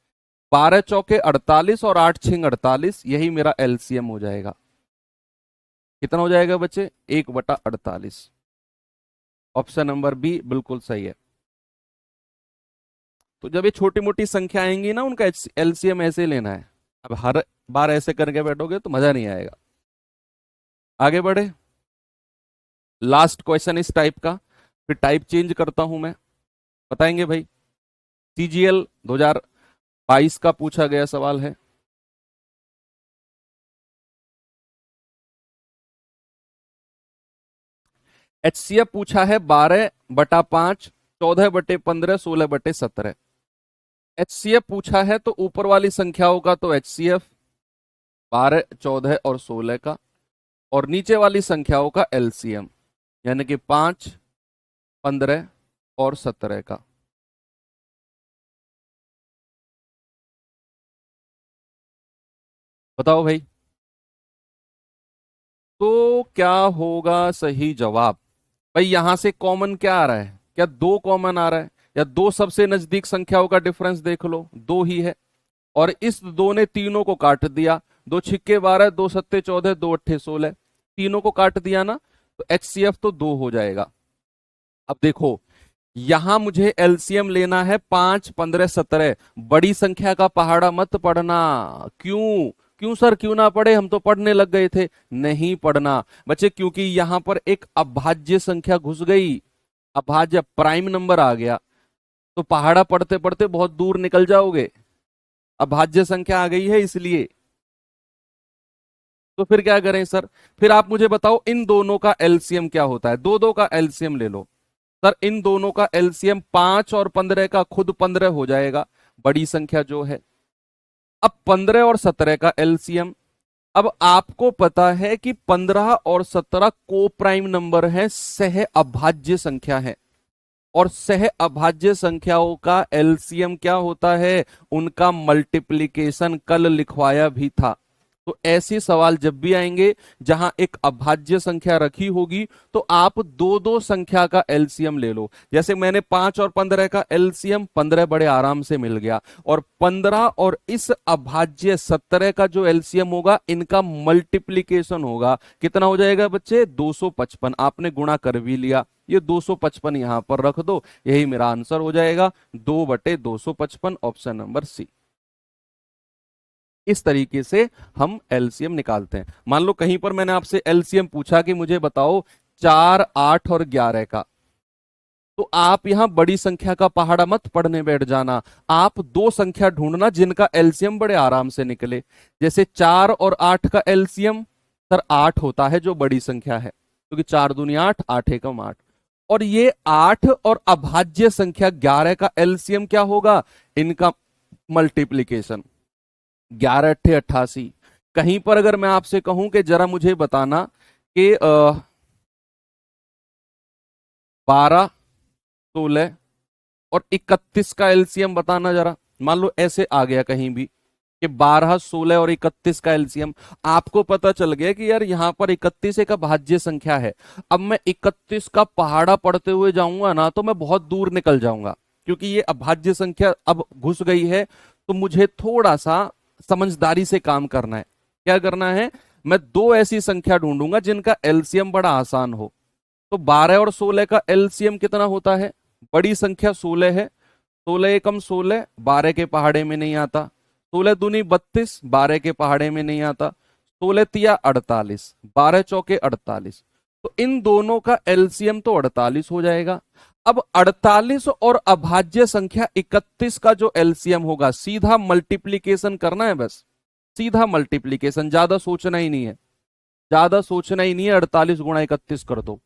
[SPEAKER 1] 12 चौके 48 और 8 छिंग 48, यही मेरा LCM हो जाएगा। कितना हो जाएगा बच्चे? 1/48। ऑप्शन नंबर बी बिल्कुल सही है। तो जब ये छोटी मोटी संख्या आएंगी ना, उनका LCM ऐसे लेना है। अब हर बार ऐसे करके बैठोगे तो मजा नहीं आएगा। आगे बढ़े। लास्ट क्वेश्चन इस टाइप का, फिर टाइप चेंज करता हूं मैं। बताएंगे भाई। CGL 2022 का पूछा गया सवाल है। HCF पूछा है 12/5, 14/15, 16/17। HCF पूछा है तो ऊपर वाली संख्याओं का तो HCF 12, 14 और 16 का, और नीचे वाली संख्याओं का LCM यानी कि 5, 15 और 17 का। बताओ भाई, तो क्या होगा सही जवाब? भाई यहां से कॉमन क्या आ रहा है? क्या 2 कॉमन आ रहा है? या 2 सबसे नजदीक संख्याओं का डिफरेंस देख लो, 2 ही है। और इस 2 ने तीनों को काट दिया। 2 छिक्के 12, 2 सत्ते 14, 2 अट्ठे 16, तीनों को काट दिया ना, तो HCF तो 2 हो जाएगा। अब देखो, यहां मुझे LCM लेना है 5, 15, 17। बड़ी संख्या का पहाड़ा मत पढ़ना। क्यों? क्यों सर, क्यों ना पढ़े? हम तो पढ़ने लग गए थे। नहीं पढ़ना बच्चे, क्योंकि यहां पर एक अभाज्य संख्या घुस गई। अभाज्य प्राइम नंबर आ गया, तो पहाड़ा पढ़ते पढ़ते बहुत दूर निकल जाओगे। अभाज्य संख्या आ गई है इसलिए। तो फिर क्या करें सर? फिर आप मुझे बताओ, इन दोनों का LCM क्या होता है? 2 2 का LCM ले लो। सर इन दोनों का LCM 5 और 15 का खुद 15 हो जाएगा, बड़ी संख्या जो है। अब 15 और 17 का LCM। अब आपको पता है कि 15 और 17 को प्राइम नंबर है, सह अभाज्य संख्या है। और सह अभाज्य संख्याओं का LCM क्या होता है? उनका मल्टीप्लीकेशन कल लिखवाया भी था। तो ऐसे सवाल जब भी आएंगे जहां एक अभाज्य संख्या रखी होगी, तो आप 2 2 संख्या का LCM ले लो। जैसे मैंने 5 और 15 का LCM 15 बड़े आराम से मिल गया, और 15 और इस अभाज्य 17 का जो LCM होगा, इनका मल्टीप्लीकेशन होगा। कितना हो जाएगा बच्चे? 255। आपने गुणा कर भी लिया, ये 255 यहां पर रख दो, यही मेरा आंसर हो जाएगा 2/255, ऑप्शन नंबर सी। इस तरीके से हम LCM निकालते हैं। मान लो कहीं पर मैंने आपसे LCM पूछा कि मुझे बताओ 4, 8 और 11 का, तो आप यहां बड़ी संख्या का पहाड़ा मत पढ़ने बैठ जाना। आप 2 संख्या ढूंढना जिनका LCM बड़े आराम से निकले। जैसे 4 और 8 का LCM सर 8 होता है, जो बड़ी संख्या है, क्योंकि 4 दूनी 8, 8 एकम 8। और ये 8 और अभाज्य संख्या 11 का LCM क्या होगा? इनका मल्टीप्लीकेशन। 11 अट्ठे 88। कहीं पर अगर मैं आपसे कहूं कि जरा मुझे बताना कि 12, 16 और 31 का LCM बताना जरा। मान लो ऐसे आ गया कहीं भी कि 12, 16 और 31 का LCM। आपको पता चल गया कि यार यहां पर 31 एक भाज्य संख्या है। अब मैं 31 का पहाड़ा पढ़ते हुए जाऊंगा ना, तो मैं बहुत दूर निकल जाऊंगा, क्योंकि ये अभाज्य संख्या अब घुस गई है। तो मुझे थोड़ा सा समझदारी से काम करना है। क्या करना है? मैं 2 ऐसी संख्या ढूंढूंगा जिनका LCM बड़ा आसान हो। तो 12 और 16 का एलसीएम कितना होता है? बड़ी संख्या 16 है, 16 एकम 16, 12 के पहाड़े में नहीं आता। 16 दूनी 32, 12 के पहाड़े में नहीं आता। 16 तिया 48, 12 चौके 48। तो इन दोनों का एलसीएम तो 48 हो जाएगा। अब 48 और अभाज्य संख्या 31 का जो एलसीएम होगा, सीधा मल्टीप्लीकेशन करना है, बस सीधा मल्टीप्लीकेशन, ज्यादा सोचना ही नहीं है, ज्यादा सोचना ही नहीं है। 48 गुणा 31 कर दो।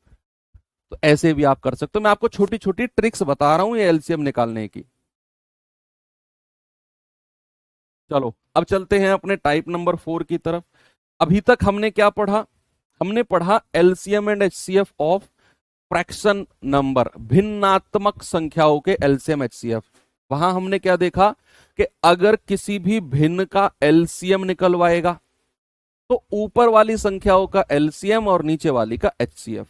[SPEAKER 1] तो ऐसे भी आप कर सकते हो, मैं आपको छोटी छोटी ट्रिक्स बता रहा हूं ये एलसीएम निकालने की। चलो अब चलते हैं अपने टाइप नंबर 4 की तरफ। अभी तक हमने क्या पढ़ा? हमने पढ़ा LCM and HCF of fraction number, भिन्नात्मक संख्याओं के एलसीएम एचसीएफ। वहां हमने क्या देखा कि अगर किसी भी भिन्न का एलसीएम निकलवाएगा तो ऊपर वाली संख्याओं का एलसीएम और नीचे वाली का एचसीएफ,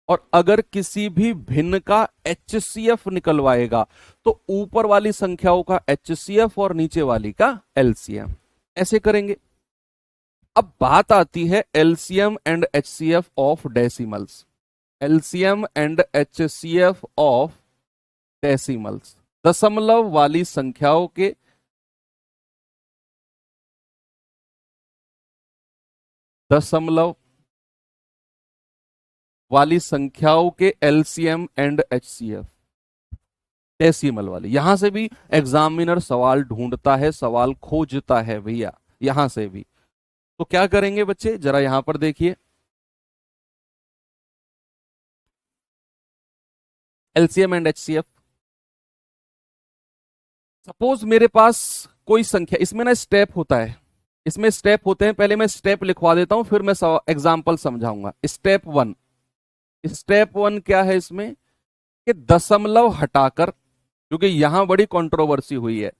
[SPEAKER 1] और अगर किसी भी भिन्न का एचसीएफ निकलवाएगा तो ऊपर वाली संख्याओं का एचसीएफ और नीचे वाली का एलसीएम। ऐसे करेंगे। अब बात आती है LCM and HCF of decimals. LCM and HCF of decimals, दशमलव वाली संख्याओं के दशमलव वाली संख्याओं के एलसीएम एंड एचसीएफ, डेसिमल वाली। यहां से भी एग्जामिनर सवाल ढूंढता है, सवाल खोजता है भैया, यहां से भी। तो क्या करेंगे बच्चे, जरा यहां पर देखिए। एलसीएम एंड एचसीएफ, सपोज मेरे पास कोई संख्या, इसमें ना स्टेप होता है, इसमें स्टेप होते हैं। पहले मैं स्टेप लिखवा देता हूं, फिर मैं एग्जाम्पल समझाऊंगा। स्टेप 1, स्टेप 1 क्या है इसमें कि दशमलव हटाकर, क्योंकि यहां बड़ी कंट्रोवर्सी हुई है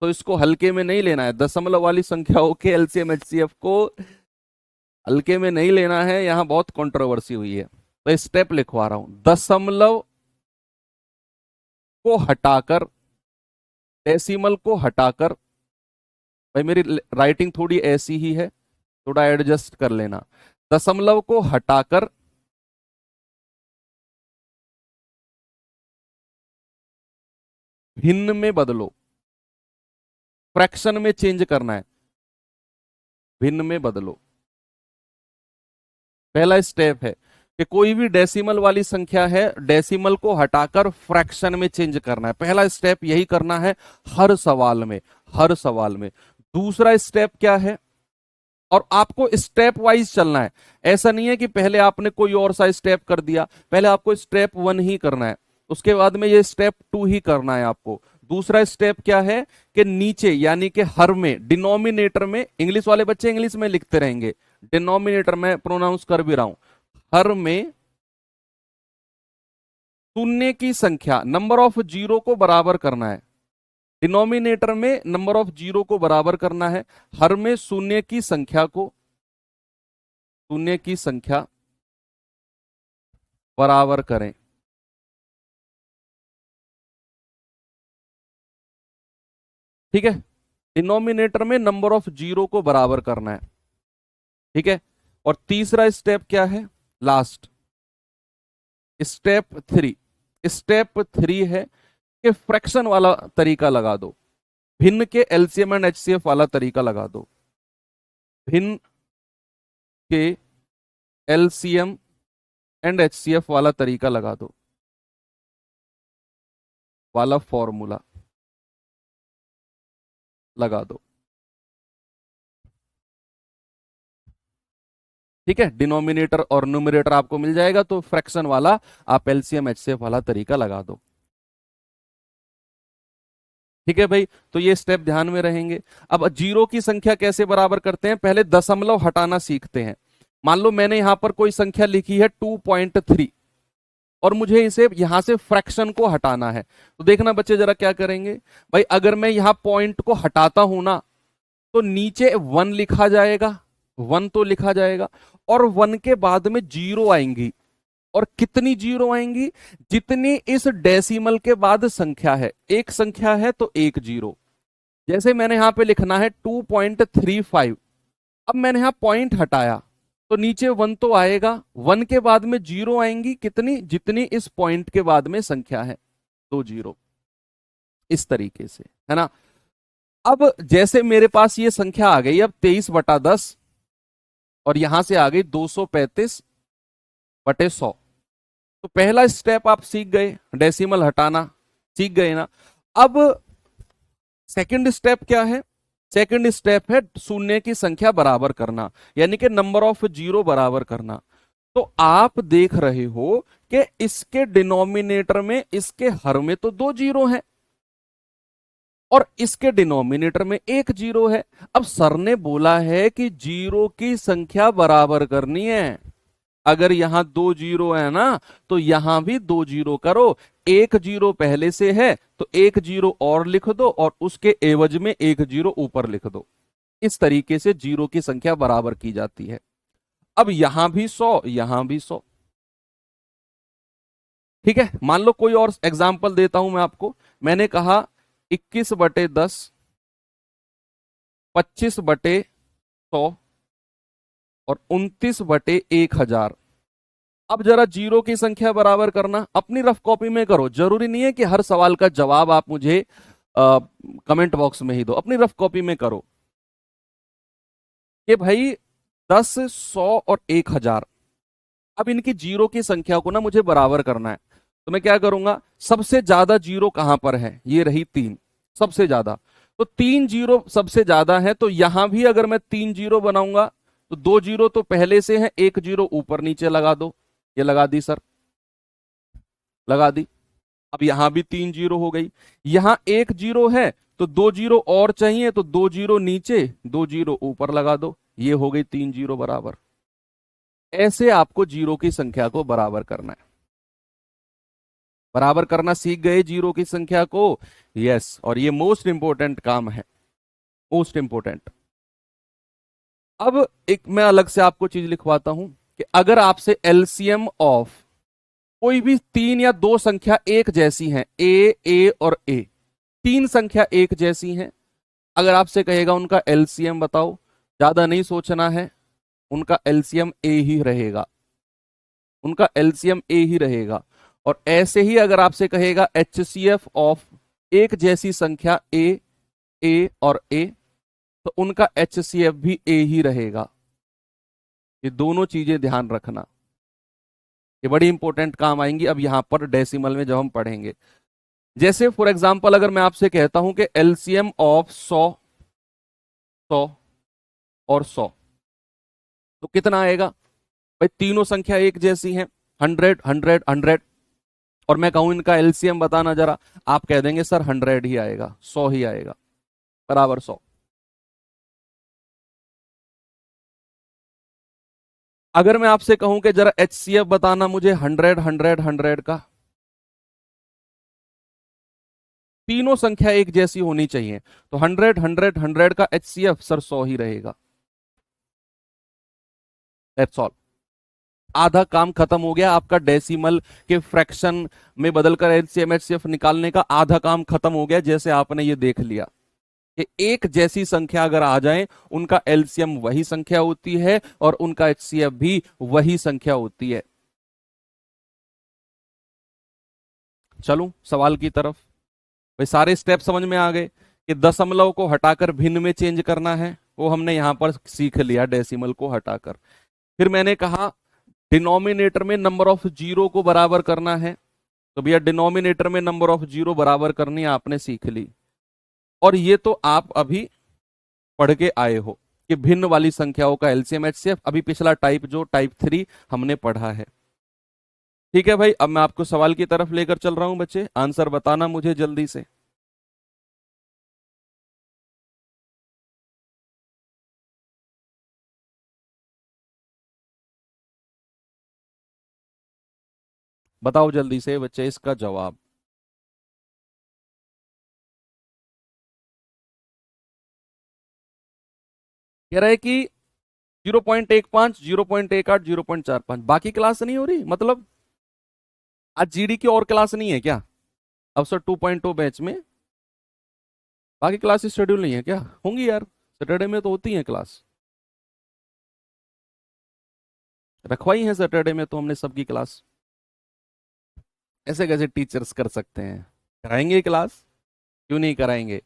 [SPEAKER 1] तो इसको हल्के में नहीं लेना है। दशमलव वाली संख्याओं के एलसीएम एचसीएफ को हल्के में नहीं लेना है, यहां बहुत कंट्रोवर्सी हुई है। तो स्टेप लिखवा रहा हूं, दशमलव को हटाकर, डेसिमल को हटाकर, भाई मेरी राइटिंग थोड़ी ऐसी ही है, थोड़ा एडजस्ट कर लेना। दशमलव को हटाकर भिन्न में बदलो, फ्रैक्शन में चेंज करना है, भिन्न में बदलो। पहला स्टेप है कि कोई भी डेसिमल वाली संख्या है, डेसिमल को हटाकर फ्रैक्शन में चेंज करना है। पहला स्टेप यही करना है हर सवाल में, हर सवाल में। दूसरा स्टेप क्या है, और आपको स्टेप वाइज चलना है, ऐसा नहीं है कि पहले आपने कोई और सा स्टेप कर दिया। पहले आपको स्टेप 1 ही करना है, उसके बाद में ये स्टेप 2 ही करना है आपको। दूसरा स्टेप क्या है कि नीचे यानी कि हर में, डिनोमिनेटर में, इंग्लिश वाले बच्चे इंग्लिश में लिखते रहेंगे, डिनोमिनेटर में प्रोनाउंस कर भी रहा हूं, हर में शून्य की संख्या, नंबर ऑफ जीरो को बराबर करना है। डिनोमिनेटर में नंबर ऑफ जीरो को बराबर करना है, हर में शून्य की संख्या को, शून्य की संख्या बराबर करें। ठीक है, डिनोमिनेटर में नंबर ऑफ जीरो को बराबर करना है। ठीक है, और तीसरा स्टेप क्या है, लास्ट स्टेप 3, स्टेप 3 है कि फ्रैक्शन वाला तरीका लगा दो, भिन्न के एलसीएम एंड एचसीएफ वाला तरीका लगा दो। भिन्न के एलसीएम एंड एचसीएफ वाला तरीका लगा दो, वाला फॉर्मूला लगा दो। ठीक है, डिनोमिनेटर और न्यूमरेटर आपको मिल जाएगा, तो फ्रैक्शन वाला आप एलसीएम एचसीएफ वाला तरीका लगा दो। ठीक है भाई, तो ये स्टेप ध्यान में रहेंगे। अब जीरो की संख्या कैसे बराबर करते हैं, पहले दशमलव हटाना सीखते हैं। मान लो मैंने यहां पर कोई संख्या लिखी है 2.3 और मुझे इसे यहां से फ्रैक्शन को हटाना है। तो देखना बच्चे जरा क्या करेंगे भाई, अगर मैं यहां पॉइंट को हटाता हूं ना, तो नीचे 1 लिखा जाएगा, 1 तो लिखा जाएगा, और 1 के बाद में जीरो आएंगी। और कितनी जीरो आएंगी, जितनी इस डेसिमल के बाद संख्या है। एक संख्या है तो एक जीरो। जैसे मैंने यहां पे लिखना है 2.35, अब मैंने यहां पॉइंट हटाया, तो नीचे 1 तो आएगा, 1 के बाद में जीरो आएंगी कितनी, जितनी इस पॉइंट के बाद में संख्या है, 2 जीरो, इस तरीके से, है ना। अब जैसे मेरे पास ये संख्या आ गई अब 23/10, और यहां से आ गई 235/100। तो पहला स्टेप आप सीख गए, डेसिमल हटाना सीख गए ना। अब सेकंड स्टेप क्या है, सेकंड स्टेप है शून्य की संख्या बराबर करना, यानी कि नंबर ऑफ जीरो बराबर करना। तो आप देख रहे हो कि इसके डिनोमिनेटर में, इसके हर में तो 2 जीरो है, और इसके डिनोमिनेटर में 1 जीरो है। अब सर ने बोला है कि जीरो की संख्या बराबर करनी है। अगर यहां 2 जीरो है ना, तो यहां भी 2 जीरो करो। 1 जीरो पहले से है तो 1 जीरो और लिख दो, और उसके एवज में 1 जीरो ऊपर लिख दो। इस तरीके से जीरो की संख्या बराबर की जाती है। अब यहां भी 100, यहां भी 100। ठीक है, मान लो कोई और एग्जाम्पल देता हूं मैं आपको। मैंने कहा 21/10, 25/100 और 29/1000। अब जरा जीरो की संख्या बराबर करना, अपनी रफ कॉपी में करो, जरूरी नहीं है कि हर सवाल का जवाब आप मुझे कमेंट बॉक्स में ही दो, अपनी रफ कॉपी में करो कि भाई 10, 100 और 1000। अब इनकी जीरो की संख्या को ना मुझे बराबर करना है। तो मैं क्या करूंगा, सबसे ज्यादा जीरो कहां पर है, ये रही 3, सबसे ज्यादा। तो 3 जीरो सबसे ज्यादा है, तो यहां भी अगर मैं 3 जीरो बनाऊंगा तो 2 जीरो तो पहले से है, 1 जीरो ऊपर नीचे लगा दो। ये लगा दी सर, लगा दी। अब यहां भी 3 जीरो हो गई, यहां 1 जीरो है तो 2 जीरो और चाहिए, तो 2 जीरो नीचे 2 जीरो ऊपर लगा दो। ये हो गई 3 जीरो बराबर। ऐसे आपको जीरो की संख्या को बराबर करना है। बराबर करना सीख गए जीरो की संख्या को, यस। और ये मोस्ट इंपोर्टेंट काम है, मोस्ट इंपोर्टेंट। अब एक मैं अलग से आपको चीज लिखवाता हूं कि अगर आपसे एलसीएम ऑफ कोई भी 3 या 2 संख्या एक जैसी हैं, ए और ए, 3 संख्या एक जैसी हैं, अगर आपसे कहेगा उनका एलसीएम बताओ, ज्यादा नहीं सोचना है, उनका एलसीएम ए ही रहेगा, उनका एलसीएम ए ही रहेगा। और ऐसे ही अगर आपसे कहेगा एचसीएफ ऑफ एक जैसी संख्या ए और ए, तो उनका एचसीएफ भी ए ही रहेगा। ये दोनों चीजें ध्यान रखना, ये बड़ी इंपॉर्टेंट काम आएंगी अब यहां पर डेसिमल में जब हम पढ़ेंगे। जैसे फॉर एग्जांपल अगर मैं आपसे कहता हूं कि एलसीएम ऑफ 100, 100 और 100, तो कितना आएगा भाई, तीनों संख्या एक जैसी हैं, 100, 100, 100। और मैं कहूं इनका एलसीएम बताना जरा, आप कह देंगे सर 100 ही आएगा, 100 ही आएगा, बराबर 100। अगर मैं आपसे कहूं कि जरा एचसीएफ बताना मुझे 100, 100, 100 का, तीनों संख्या एक जैसी होनी चाहिए, तो 100, 100, 100 का एचसीएफ सर 100 ही रहेगा। दैट्स ऑल, आधा काम खत्म हो गया आपका। डेसिमल के फ्रैक्शन में बदलकर एलसीएम एचसीएफ निकालने का आधा काम खत्म हो गया, जैसे आपने ये देख लिया कि एक जैसी संख्या अगर आ जाए, उनका एलसीएम वही संख्या होती है और उनका एचसीएफ भी वही संख्या होती है। चलूं सवाल की तरफ। भाई सारे स्टेप समझ में आ गए कि दशमलव को हटाकर भिन्न में चेंज करना है, वो हमने यहां पर सीख लिया, डेसिमल को हटाकर। फिर मैंने कहा डिनोमिनेटर में नंबर ऑफ जीरो को बराबर करना है, तो भैया डिनोमिनेटर में नंबर ऑफ जीरो बराबर करनी आपने सीख ली। और ये तो आप अभी पढ़ के आए हो कि भिन्न वाली संख्याओं का एलसीएम एचसीएफ, अभी पिछला टाइप जो टाइप 3 हमने पढ़ा है। ठीक है भाई, अब मैं आपको सवाल की तरफ लेकर चल रहा हूं बच्चे, आंसर बताना मुझे जल्दी से। बताओ जल्दी से बच्चे इसका जवाब। कह रहा है कि 0.15, 0.18, 0.45, बाकी क्लास नहीं हो रही, मतलब आज जीडी की और क्लास नहीं है क्या, अवसर 2.0 बैच में बाकी क्लास शेड्यूल नहीं है क्या? होंगी यार, सैटरडे में तो होती है क्लास। रखवाई है सैटरडे में तो हमने सबकी क्लास। ऐसे कैसे टीचर्स कर सकते हैं? कराएंगे क्लास, क्यों नहीं कराएंगे।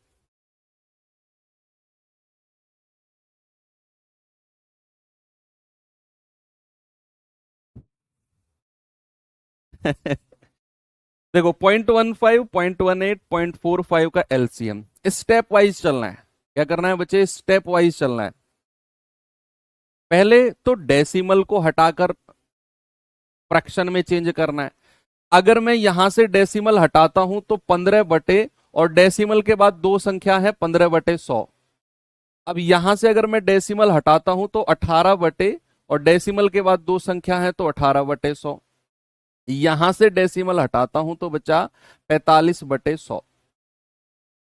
[SPEAKER 1] देखो 0.15, 0.18, 0.45 का एलसीएम स्टेप वाइज चलना है। क्या करना है बच्चे? स्टेप वाइज चलना है। पहले तो डेसिमल को हटाकर फ्रैक्शन में चेंज करना है। अगर मैं यहां से डेसिमल हटाता हूं तो 15 बटे, और डेसिमल के बाद दो संख्या है 15/100। अब यहां से अगर मैं डेसिमल हटाता हूं तो 18 बटे, और डेसिमल के बाद दो संख्या है तो 18/100। यहां से डेसिमल हटाता हूं तो बचा 45/100।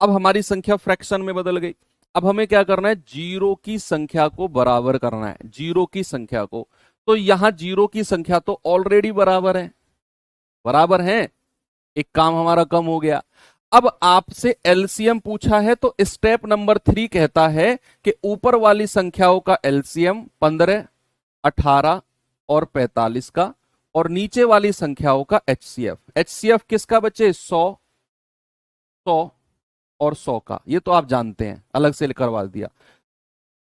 [SPEAKER 1] अब हमारी संख्या फ्रैक्शन में बदल गई। अब हमें क्या करना है? जीरो की संख्या को बराबर करना है, जीरो की संख्या को। तो यहां जीरो की संख्या तो ऑलरेडी बराबर है, बराबर है। एक काम हमारा कम हो गया। अब आपसे एलसीएम पूछा है तो स्टेप नंबर 3 कहता है कि ऊपर वाली संख्याओं का एलसीएम 15, 18 और 45 का, और नीचे वाली संख्याओं का एचसीएफ। एचसीएफ किसका बच्चे? 100, 100 और 100 का। ये तो आप जानते हैं, अलग से करवा दिया।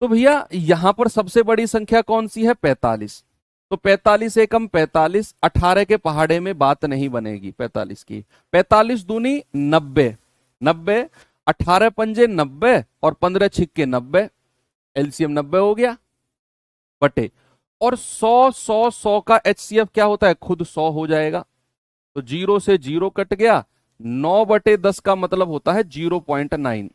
[SPEAKER 1] तो भैया यहां पर सबसे बड़ी संख्या कौन सी है? 45। तो 45 एकम 45, 18 के पहाड़े में बात नहीं बनेगी 45 की। 45 दूनी 90, 90, 18 पंजे 90 और 15 छिक्के 90, एलसीएम 90 हो गया बटे। और 100, 100, 100 का एचसीएफ क्या होता है? खुद 100 हो जाएगा। तो जीरो से जीरो कट गया। 9/10 का मतलब होता है 0.9,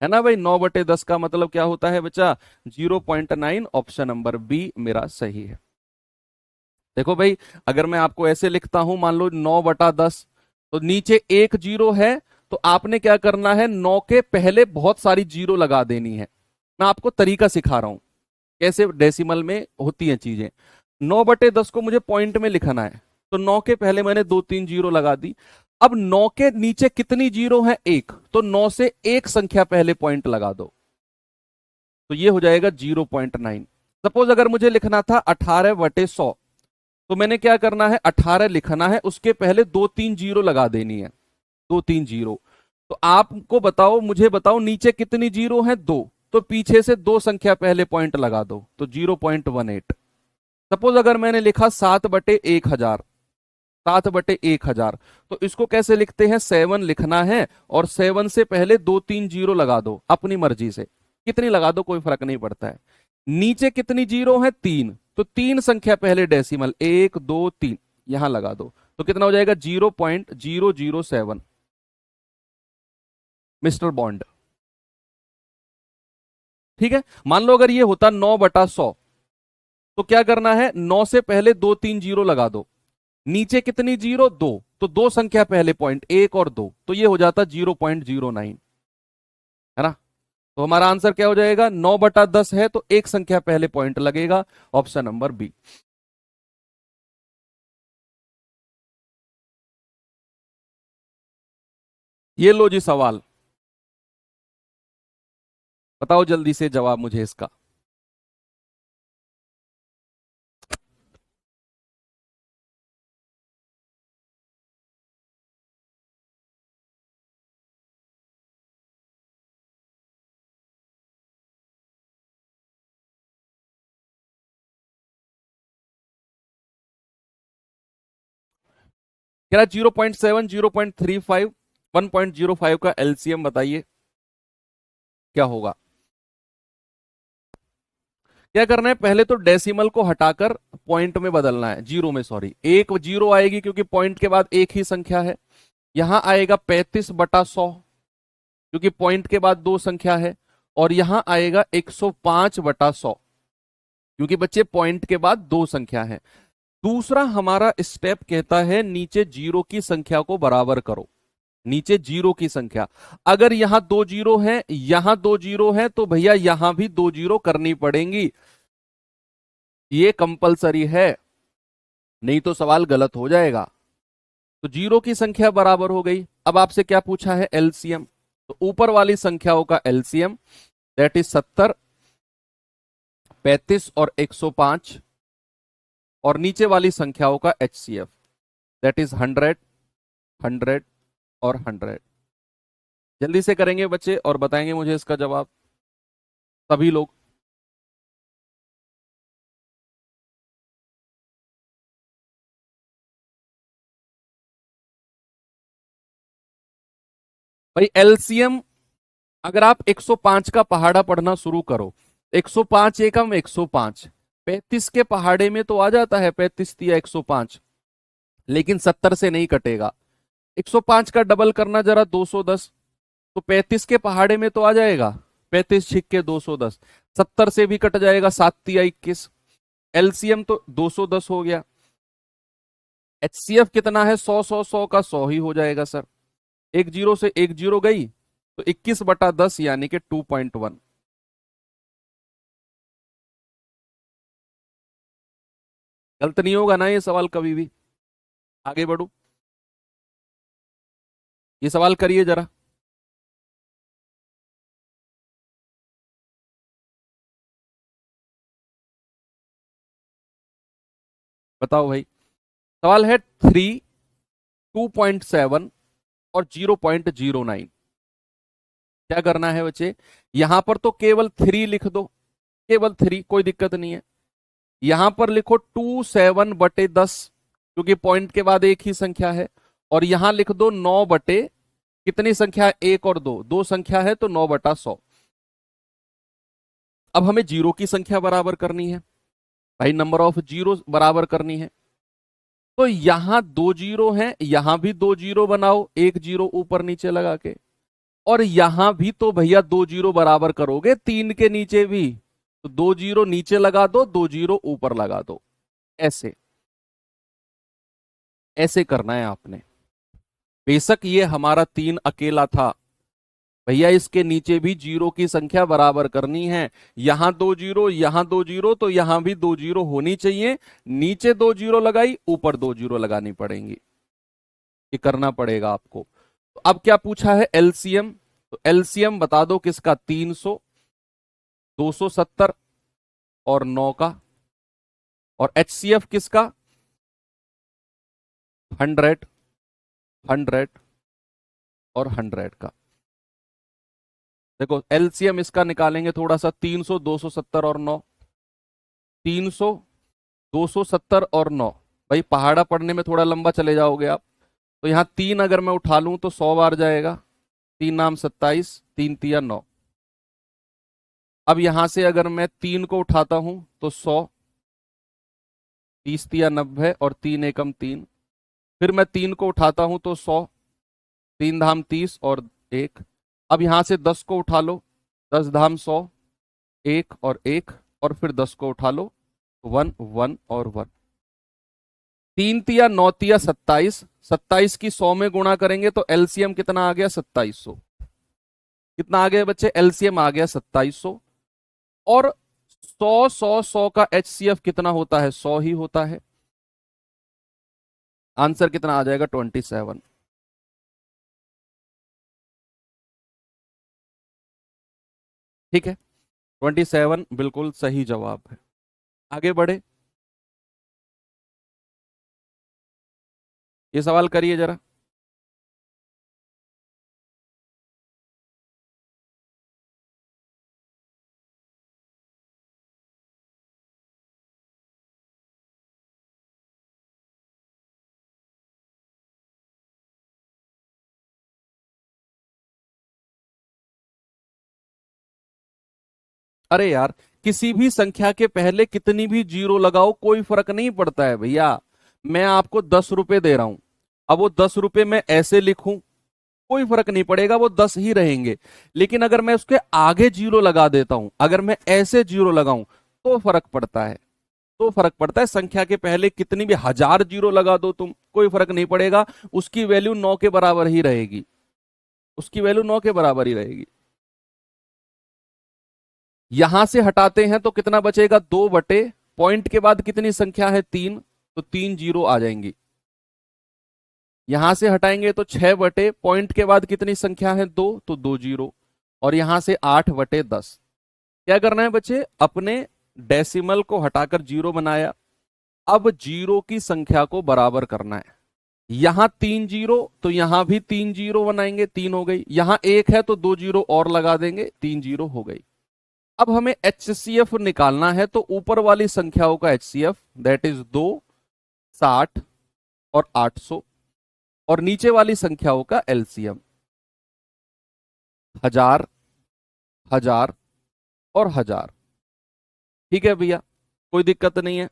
[SPEAKER 1] है ना भाई। 9/10 का मतलब क्या होता है बच्चा? 0.9। ऑप्शन नंबर बी मेरा सही है। देखो भाई, अगर मैं आपको ऐसे लिखता हूं, मान लो 9/10, तो नीचे एक जीरो है, तो आपने क्या करना है? 9 के पहले बहुत सारी जीरो लगा देनी है। मैं आपको तरीका सिखा रहा हूं कैसे डेसिमल में होती हैं चीजें। 9/10 को मुझे पॉइंट में लिखना है, तो 9 के पहले मैंने 2-3 जीरो लगा दी। अब 9 के नीचे कितनी जीरो है? एक। तो 9 से एक संख्या पहले पॉइंट लगा दो, तो ये हो जाएगा 0.9। सपोज अगर मुझे लिखना था 18/100, तो मैंने क्या करना है? 18 लिखना है, उसके पहले 2-3 जीरो लगा देनी है, 2-3 जीरो। तो आपको बताओ, मुझे बताओ नीचे कितनी जीरो है? 2। तो पीछे से दो संख्या पहले पॉइंट लगा दो, तो 0.18। सपोज अगर मैंने लिखा 7/1000, 7/1000, तो इसको कैसे लिखते हैं? 7 लिखना है, और 7 से पहले 2-3 जीरो लगा दो अपनी मर्जी से, कितनी लगा दो कोई फर्क नहीं पड़ता है। नीचे कितनी जीरो है? 3। तो तीन संख्या पहले डेसिमल, 1, 2, 3 यहां लगा दो, तो कितना हो जाएगा? 0.007। मिस्टर बॉन्ड, ठीक है। मान लो अगर ये होता 9/100, तो क्या करना है? 9 से पहले 2-3 जीरो लगा दो। नीचे कितनी जीरो? 2। तो दो संख्या पहले पॉइंट, 1 और 2, तो ये हो जाता 0.09, है ना। तो हमारा आंसर क्या हो जाएगा? 9/10 है तो एक संख्या पहले पॉइंट लगेगा। Option number B. ये लो जी सवाल, बताओ जल्दी से जवाब मुझे इसका। कह रहा 0.7, 0.35, 1.05 का एलसीएम बताइए क्या होगा। क्या करना है? पहले तो डेसिमल को हटाकर पॉइंट में बदलना है, जीरो में, सॉरी। एक जीरो आएगी क्योंकि पॉइंट के बाद एक ही संख्या है। यहां आएगा 35/100 क्योंकि पॉइंट के बाद दो संख्या है। और यहां आएगा 105/100 क्योंकि बच्चे पॉइंट के बाद दो संख्या है। दूसरा हमारा स्टेप कहता है नीचे जीरो की संख्या को बराबर करो। नीचे जीरो की संख्या, अगर यहां दो जीरो है, यहां दो जीरो है, तो भैया यहां भी दो जीरो करनी पड़ेंगी, ये कंपलसरी है, नहीं तो सवाल गलत हो जाएगा। तो जीरो की संख्या बराबर हो गई। अब आपसे क्या पूछा है? एलसीएम। तो ऊपर वाली संख्याओं का एलसीएम दैट इज 70, 35 और 105। और नीचे वाली संख्याओं का HCF, दैट इज 100, 100 और 100। जल्दी से करेंगे बच्चे और बताएंगे मुझे इसका जवाब सभी लोग। भाई एलसीएम, अगर आप 105 का पहाड़ा पढ़ना शुरू करो, 105 एकम 105, 35 के पहाड़े में तो आ जाता है 35 तिया 105, लेकिन 70 से नहीं कटेगा। 105 का डबल करना जरा 210, तो 35 के पहाड़े में तो आ जाएगा 35 छिक्के 210, 70 से भी कट जाएगा 7 तिया 21, एलसीएम तो 210 हो गया। HCF कितना है? 100 100 100 का 100 ही हो जाएगा सर। एक जीरो से एक जीरो गई तो 21/10 यानी कि 2.1। गलत नहीं होगा ना ये सवाल कभी भी? आगे बढ़ू, ये सवाल करिए जरा। बताओ भाई। सवाल है 3, 2.7 और 0.09। क्या करना है बच्चे? यहां पर तो केवल 3 लिख दो, केवल 3, कोई दिक्कत नहीं है। यहां पर लिखो 27/10, क्योंकि पॉइंट के बाद एक ही संख्या है। और यहां लिख दो 9 बटे कितनी संख्या है? 1 और 2, दो संख्या है तो 9/100। अब हमें जीरो की संख्या बराबर करनी है भाई, नंबर ऑफ जीरो बराबर करनी है। तो यहां 2 जीरो हैं, यहां भी 2 जीरो बनाओ, एक जीरो ऊपर नीचे लगा के। और यहां भी तो भैया 2 जीरो बराबर करोगे, 3 के नीचे भी, तो 2 जीरो नीचे लगा दो, 2 जीरो ऊपर लगा दो। ऐसे ऐसे करना है आपने। बेशक ये हमारा 3 अकेला था भैया, इसके नीचे भी जीरो की संख्या बराबर करनी है। यहां 2 जीरो, यहां 2 जीरो, तो यहां भी 2 जीरो होनी चाहिए। नीचे 2 जीरो लगाई, ऊपर 2 जीरो लगानी पड़ेंगी। ये करना पड़ेगा आपको। तो अब क्या पूछा है? एलसीएम। तो एलसीएम बता दो किसका? 300, 270 और 9 का। और HCF किसका? 100, 100 और 100 का। देखो एलसीएम इसका निकालेंगे थोड़ा सा, 300, 270 और 9, 300, 270 और 9। भाई पहाड़ा पढ़ने में थोड़ा लंबा चले जाओगे आप। तो यहां 3 अगर मैं उठा लूं तो 100 बार जाएगा, 3 नाम 27, 3 तिया 9। अब यहां से अगर मैं 3 को उठाता हूं तो 100, 30 तिया 90 और 3 एकम 3। फिर मैं 3 को उठाता हूं तो 100, 3 धाम 30 और 1। अब यहां से 10 को उठा लो, 10 धाम 100, 1 और 1। और फिर 10 को उठा लो, 1 1 और 1। 3 तिया 9 तिया 27, 27 की 100 में गुणा करेंगे तो एलसीएम कितना आ गया? 2700। कितना आ गया बच्चे? एलसीएम आ गया 2700। और 100 100 100 का HCF कितना होता है? 100 ही होता है। आंसर कितना आ जाएगा? 27। ठीक है, 27 बिल्कुल सही जवाब है। आगे बढ़े, ये सवाल करिए जरा। अरे यार, किसी भी संख्या के पहले कितनी भी जीरो लगाओ कोई फर्क नहीं पड़ता है भैया। मैं आपको 10 रुपए दे रहा हूं, अब वो 10 रुपए मैं ऐसे लिखूं कोई फर्क नहीं पड़ेगा, वो 10 ही रहेंगे। लेकिन अगर मैं उसके आगे जीरो लगा देता हूं, अगर मैं ऐसे जीरो लगाऊं, तो फर्क पड़ता है। तो फर्क पड़ता है। संख्या के पहले कितनी भी 1000 जीरो लगा दो तुम, कोई फर्क नहीं पड़ेगा, उसकी वैल्यू 9 के बराबर ही रहेगी। उसकी वैल्यू 9 के बराबर ही रहेगी। यहां से हटाते हैं तो कितना बचेगा? 2 बटे पॉइंट के बाद कितनी संख्या है? 3, तो 3 जीरो आ जाएंगी। यहां से हटाएंगे तो 6 बटे पॉइंट के बाद कितनी संख्या है? 2, तो 2 जीरो। और यहां से 8/10। क्या करना है बच्चे? अपने डेसिमल को हटाकर जीरो बनाया, अब जीरो की संख्या को बराबर करना है। यहां 3 जीरो तो यहां भी 3 जीरो बनाएंगे, 3 हो गई। यहां 1 है तो 2 जीरो और लगा देंगे, 3 जीरो हो गई। अब हमें एचसीएफ निकालना है, तो ऊपर वाली संख्याओं का एचसीएफ दैट इज 2, 60 और 800, और नीचे वाली संख्याओं का एलसीएम 1000, 1000 और 1000। ठीक है भैया, कोई दिक्कत नहीं है।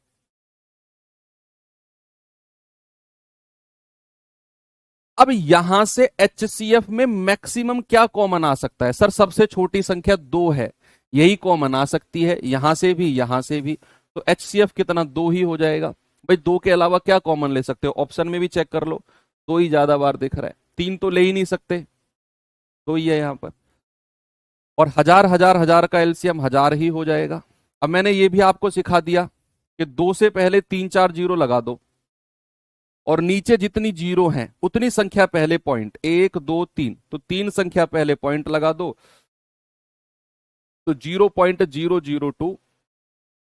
[SPEAKER 1] अब यहां से एचसीएफ में मैक्सिमम क्या कॉमन आ सकता है? सर सबसे छोटी संख्या 2 है, यही कॉमन आ सकती है, यहां से भी यहां से भी। तो एचसीएफ कितना? 2 ही हो जाएगा। भाई 2 के अलावा क्या कॉमन ले सकते हो? ऑप्शन में भी चेक कर लो, 2 ही ज्यादा बार दिख रहा है, 3 तो ले ही नहीं सकते, 2 ही है यहां पर। और 1000, 1000, 1000 का एलसीएम 1000 ही हो जाएगा। अब मैंने ये भी आपको सिखा दिया कि 2 से पहले 3 4 जीरो लगा दो, और नीचे जितनी जीरो हैं उतनी संख्या पहले पॉइंट, 1 2 3, तो 3 संख्या पहले पॉइंट लगा दो, तो 0.002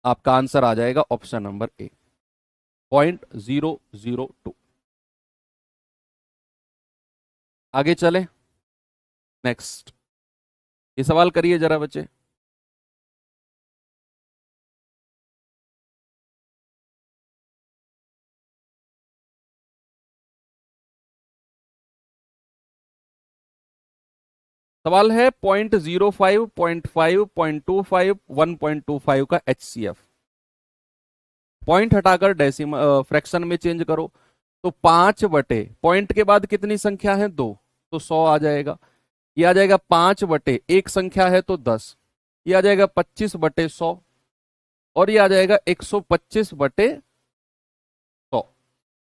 [SPEAKER 1] आपका आंसर आ जाएगा ऑप्शन नंबर ए, 0.002। आगे चले, नेक्स्ट। ये सवाल करिए जरा बच्चे। सवाल है 0.05, 0.5, 0.25, 1.25 का एचसीएफ। पॉइंट हटाकर डेसिमल फ्रैक्शन में चेंज करो, तो 5 बटे पॉइंट के बाद कितनी संख्या है? 2, तो 100 आ जाएगा। ये आ जाएगा 5 बटे एक संख्या है तो 10, ये आ जाएगा 25/100, और ये आ जाएगा 125/100।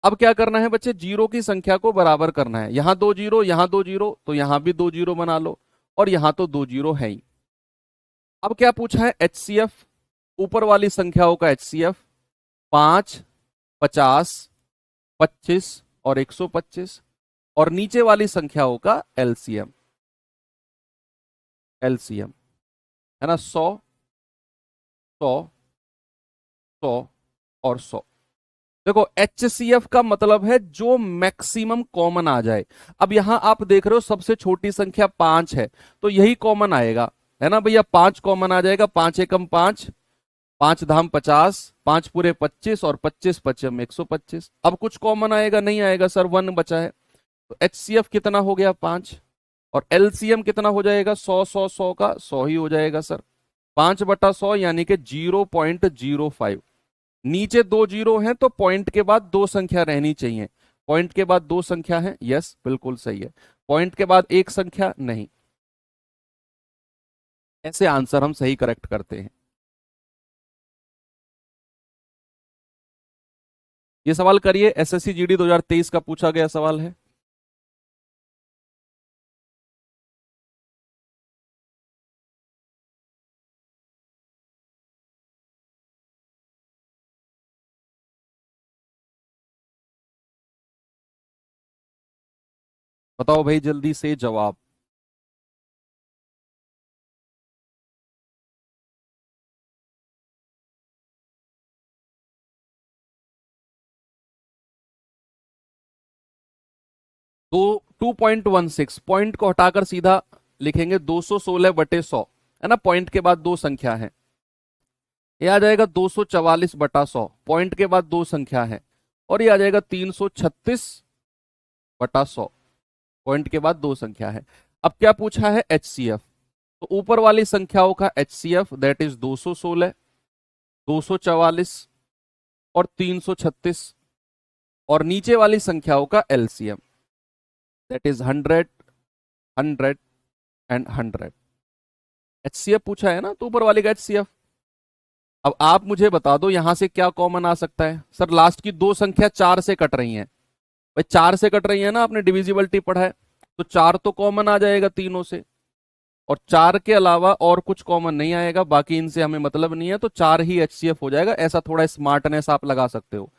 [SPEAKER 1] अब क्या करना है बच्चे? जीरो की संख्या को बराबर करना है। यहां 2 जीरो, यहां 2 जीरो, तो यहां भी 2 जीरो बना लो, और यहां तो 2 जीरो है ही। अब क्या पूछा है? एचसीएफ, ऊपर वाली संख्याओं का एचसीएफ 5, 50, 25 और 125, और नीचे वाली संख्याओं का एलसीएम, एलसीएम है ना, 100, 100, 100 और 100। देखो एचसीएफ का मतलब है जो मैक्सिमम कॉमन आ जाए। अब यहां आप देख रहे हो सबसे छोटी संख्या 5 है, तो यही कॉमन आएगा, है ना भैया? 5 कॉमन आ जाएगा, 5 एकम 5, 5 धाम 50, 5 पूरे 25, और 25 पचम 125। अब कुछ कॉमन आएगा? नहीं आएगा सर, 1 बचा है। तो एचसीएफ कितना हो गया? 5। और एलसीएम कितना हो जाएगा? 100, 100, 100 का 100 ही हो जाएगा सर, 5/100 यानी कि 0.05। नीचे 2 जीरो हैं तो पॉइंट के बाद 2 संख्या रहनी चाहिए। पॉइंट के बाद 2 संख्या है, यस बिल्कुल सही है। पॉइंट के बाद एक संख्या नहीं। ऐसे आंसर हम सही करेक्ट करते हैं। ये सवाल करिए, एसएससी जीडी 2023 का पूछा गया सवाल है। बताओ भाई जल्दी से जवाब। दो 2.16, पॉइंट को हटाकर सीधा लिखेंगे 216/100, है ना? पॉइंट के बाद 2 संख्या है, ये आ जाएगा 244/100, पॉइंट के बाद 2 संख्या है, और ये आ जाएगा 336/100, पॉइंट के बाद 2 संख्या है। अब क्या पूछा है? एचसीएफ। तो ऊपर वाली संख्याओं का एचसीएफ दैट इज 216, 244 और 336, और नीचे वाली संख्याओं का LCM that is 100, 100 and 100। HCF पूछा है ना, तो ऊपर वाले का एचसीएफ। अब आप मुझे बता दो यहां से क्या कॉमन आ सकता है? सर लास्ट की 2 संख्या 4 से कट रही हैं। भाई 4 से कट रही है ना, आपने डिविजिबिलिटी पढ़ा है, तो 4 तो कॉमन आ जाएगा तीनों से, और 4 के अलावा और कुछ कॉमन नहीं आएगा, बाकी इनसे हमें मतलब नहीं है, तो 4 ही एचसीएफ हो जाएगा। ऐसा थोड़ा स्मार्टनेस आप लगा सकते हो।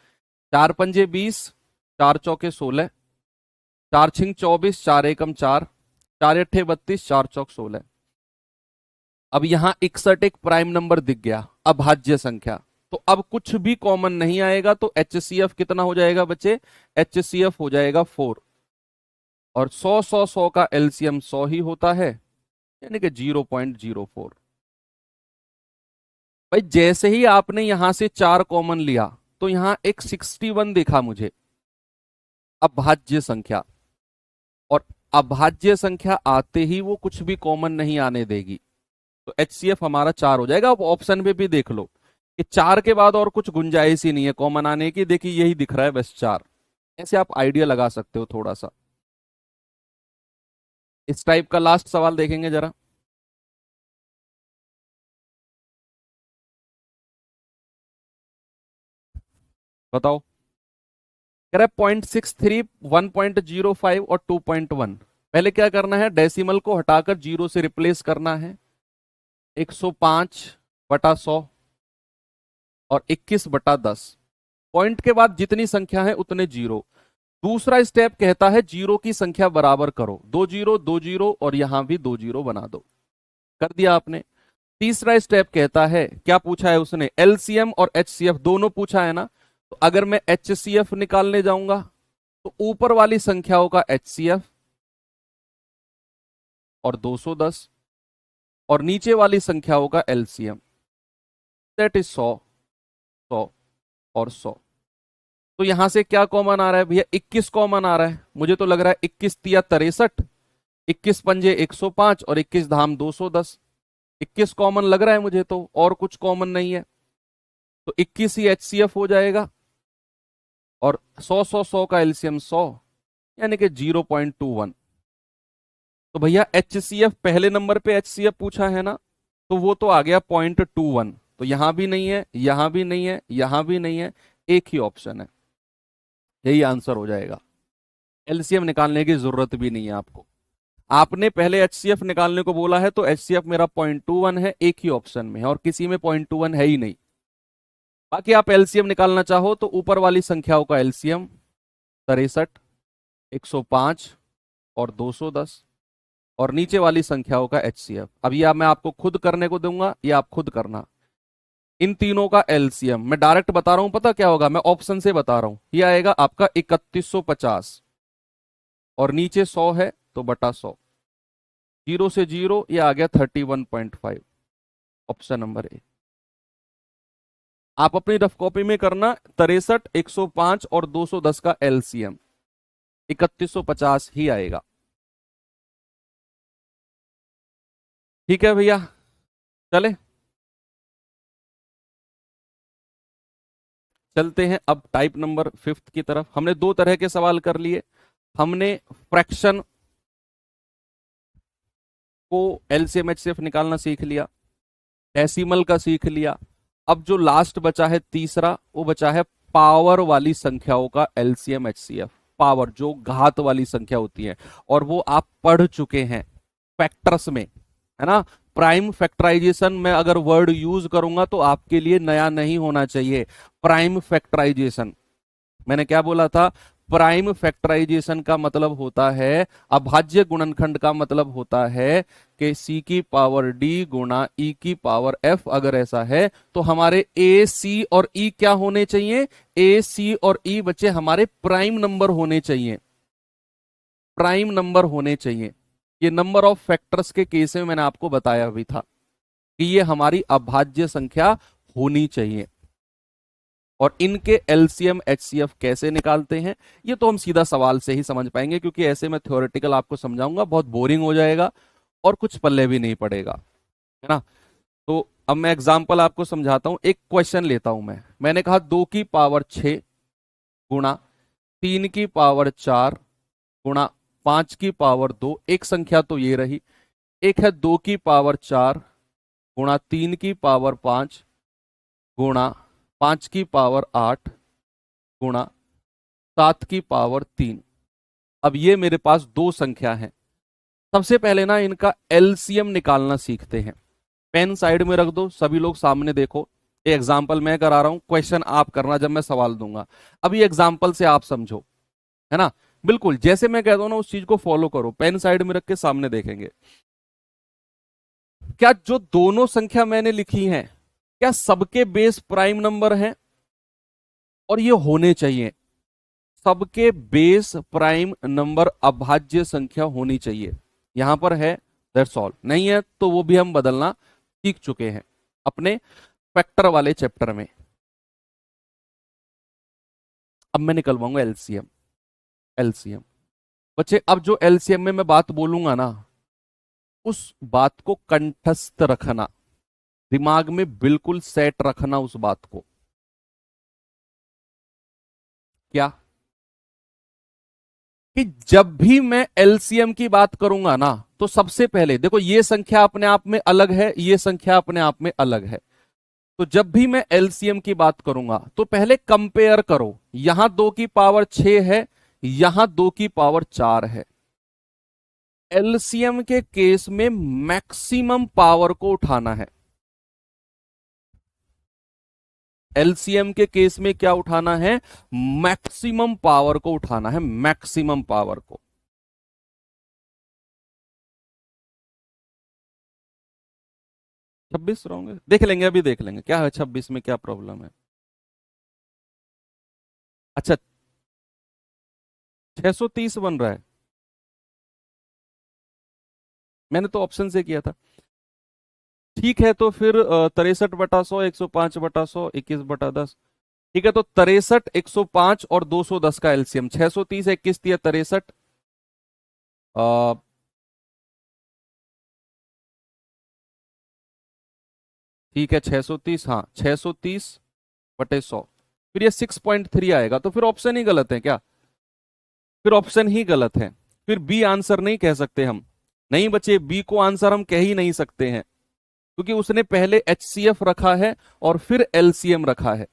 [SPEAKER 1] 4 पंजे 20, 4 चौके 16, 4 छिंग 24, 4 एकम 4, 4 अट्ठे 32, 4 चौक 16। अब यहां 61 एक प्राइम नंबर दिख गया, अभाज्य संख्या। तो अब कुछ भी कॉमन नहीं आएगा, तो HCF कितना हो जाएगा बच्चे? HCF हो जाएगा 4। और 100 का एलसीएम 100 ही होता है, यानी कि 0.04। भाई जैसे ही आपने यहां से 4 कॉमन लिया तो यहां एक 61 दिखा मुझे, अभाज्य संख्या। और अभाज्य संख्या आते ही वो कुछ भी कॉमन नहीं आने देगी, तो HCF हमारा 4 हो जाएगा। अब ऑप्शन पे भी देख लो कि 4 के बाद और कुछ गुंजाइश ही नहीं है कॉमन आने की, देखिए यही दिख रहा है बस 4। ऐसे आप आइडिया लगा सकते हो थोड़ा सा। इस टाइप का लास्ट सवाल देखेंगे जरा। बताओ। कह रहा है 0.63, 1.05 और 2.1। पहले क्या करना है, डेसिमल को हटाकर 0 से रिप्लेस करना है। 105/100 और 21/10। पॉइंट के बाद जितनी संख्या है उतने जीरो। दूसरा स्टेप कहता है जीरो की संख्या बराबर करो, 2 जीरो 2 जीरो और यहां भी 2 जीरो बना दो। कर दिया आपने। तीसरा स्टेप कहता है, क्या पूछा है उसने? एलसीएम और एचसीएफ दोनों पूछा है ना। तो अगर मैं एचसीएफ निकालने जाऊंगा तो ऊपर वाली संख्याओं का एचसीएफ और 210 और नीचे वाली संख्याओं का एलसीएम, दैट इज 100, 100 और 100। तो यहां से क्या कॉमन आ रहा है भैया? 21 कॉमन आ रहा है। मुझे तो लग रहा है 21 तिया 63, 21 पंजे 105 और 21 धाम 210। 21 कॉमन लग रहा है मुझे तो, और कुछ कॉमन नहीं है। तो 21 ही एचसीएफ हो जाएगा और 100 का एलसीएम 100, यानी कि 0.21। तो भैया एचसीएफ पहले नंबर पे एचसीएफ पूछा है ना, तो वो तो आ गया 0.21। तो यहां भी नहीं है, यहां भी नहीं है, यहां भी नहीं है, एक ही ऑप्शन है, यही आंसर हो जाएगा। एलसीएम निकालने की जरूरत भी नहीं है आपको। आपने पहले एचसीएफ निकालने को बोला है, तो एचसीएफ मेरा 0.21 है, एक ही ऑप्शन में है, और किसी में 0.21 है ही नहीं। बाकी आप एलसीएम निकालना चाहो तो ऊपर वाली संख्याओं का एलसीएम 63, 105 और 210 और नीचे वाली संख्याओं का एचसीएफ। अब यह मैं आपको खुद करने को दूंगा, या आप खुद करना। इन तीनों का एलसीएम मैं डायरेक्ट बता रहा हूं, पता क्या होगा? मैं ऑप्शन से बता रहा हूं। यह आएगा आपका 3150 और नीचे 100 है तो बटा 100, 0 से 0 ये आ गया 31.5। Option number A. आप अपनी रफ कॉपी में करना 63, 105 और 210 का एलसीएम 3150 ही आएगा। ठीक है भैया, चले चलते हैं अब टाइप नंबर 5 की तरफ। हमने दो तरह के सवाल कर लिए। हमने फ्रैक्शन को एलसीएम एचसीएफ निकालना सीख लिया, डेसिमल का सीख लिया। अब जो लास्ट बचा है तीसरा, वो बचा है पावर वाली संख्याओं का एलसीएम एचसीएफ। पावर जो घात वाली संख्या होती है, और वो आप पढ़ चुके हैं फैक्टर्स में, है ना। प्राइम फैक्टराइजेशन में अगर वर्ड यूज करूंगा तो आपके लिए नया नहीं होना चाहिए। प्राइम फैक्टराइजेशन, मैंने क्या बोला था? प्राइम फैक्टराइजेशन का मतलब होता है, अभाज्य गुणनखंड का मतलब होता है कि सी की पावर डी गुणा ई की पावर एफ। अगर ऐसा है तो हमारे ए सी और ई क्या होने चाहिए? ए सी और ई बच्चे हमारे प्राइम नंबर होने चाहिए, प्राइम नंबर होने चाहिए। ये नंबर ऑफ फैक्टर्स के केस में मैंने आपको बताया भी था कि ये हमारी अभाज्य संख्या होनी चाहिए। और इनके एलसीएम एचसीएफ कैसे निकालते हैं, ये तो हम सीधा सवाल से ही समझ पाएंगे, क्योंकि ऐसे मैं थ्योरेटिकल आपको समझाऊंगा बहुत बोरिंग हो जाएगा और कुछ पल्ले भी नहीं पड़ेगा, है ना। तो अब मैं एग्जांपल आपको समझाता हूं। एक क्वेश्चन लेता हूं मैंने कहा 2 की पावर 6 गुणा 3 की पावर 4 गुणा 5 की पावर 2। एक संख्या तो ये रही। एक है 2 की पावर 4 गुणा 3 की पावर 5 गुणा 5 की पावर 8 गुणा 7 की पावर 3। अब ये मेरे पास दो संख्या है। सबसे पहले ना इनका एलसीएम निकालना सीखते हैं। पेन साइड में रख दो, सभी लोग सामने देखो। ये एग्जाम्पल मैं करा रहा हूं, क्वेश्चन आप करना जब मैं सवाल दूंगा। अब ये एग्जाम्पल से आप समझो, है ना। बिल्कुल जैसे मैं कहता हूं ना उस चीज को फॉलो करो। पेन साइड में रख के सामने देखेंगे। क्या जो दोनों संख्या मैंने लिखी हैं क्या सबके बेस प्राइम नंबर हैं? और ये होने चाहिए, सबके बेस प्राइम नंबर अभाज्य संख्या होनी चाहिए। यहां पर है, दैट्स ऑल। नहीं है तो वो भी हम बदलना सीख चुके हैं अपने फैक्टर वाले चैप्टर में। अब मैं निकलवाऊंगा एलसीएम। एलसीएम बच्चे, अब जो एलसीएम में मैं बात बोलूंगा ना, उस बात को कंठस्थ रखना, दिमाग में बिल्कुल सेट रखना उस बात को। क्या? कि जब भी मैं एलसीएम की बात करूंगा ना, तो सबसे पहले देखो, ये संख्या अपने आप में अलग है, ये संख्या अपने आप में अलग है। तो जब भी मैं एलसीएम की बात करूंगा तो पहले कंपेयर करो, यहां 2 की पावर 6 है, यहां 2 की पावर 4 है। एलसीएम के केस में मैक्सिमम पावर को उठाना है। एलसीएम के केस में क्या उठाना है? मैक्सिमम पावर को उठाना है, मैक्सिमम पावर को। 26 रहोगे, देख लेंगे, अभी देख लेंगे क्या है 26 में क्या प्रॉब्लम है। अच्छा, 630 बन रहा है, मैंने तो ऑप्शन से किया था। ठीक है, तो फिर 63/100, 105/100, 21/10। ठीक है, तो 63, 105 और 210 का एलसीएम 630, 21 दिया 63। ठीक है, 630, हाँ 630/100, फिर ये 6.3 आएगा। तो फिर ऑप्शन ही गलत है क्या? फिर ऑप्शन ही गलत है, फिर बी आंसर नहीं कह सकते हम। नहीं बच्चे, बी को आंसर हम कह ही नहीं सकते हैं, क्योंकि उसने पहले एचसीएफ रखा है और फिर एलसीएम रखा है।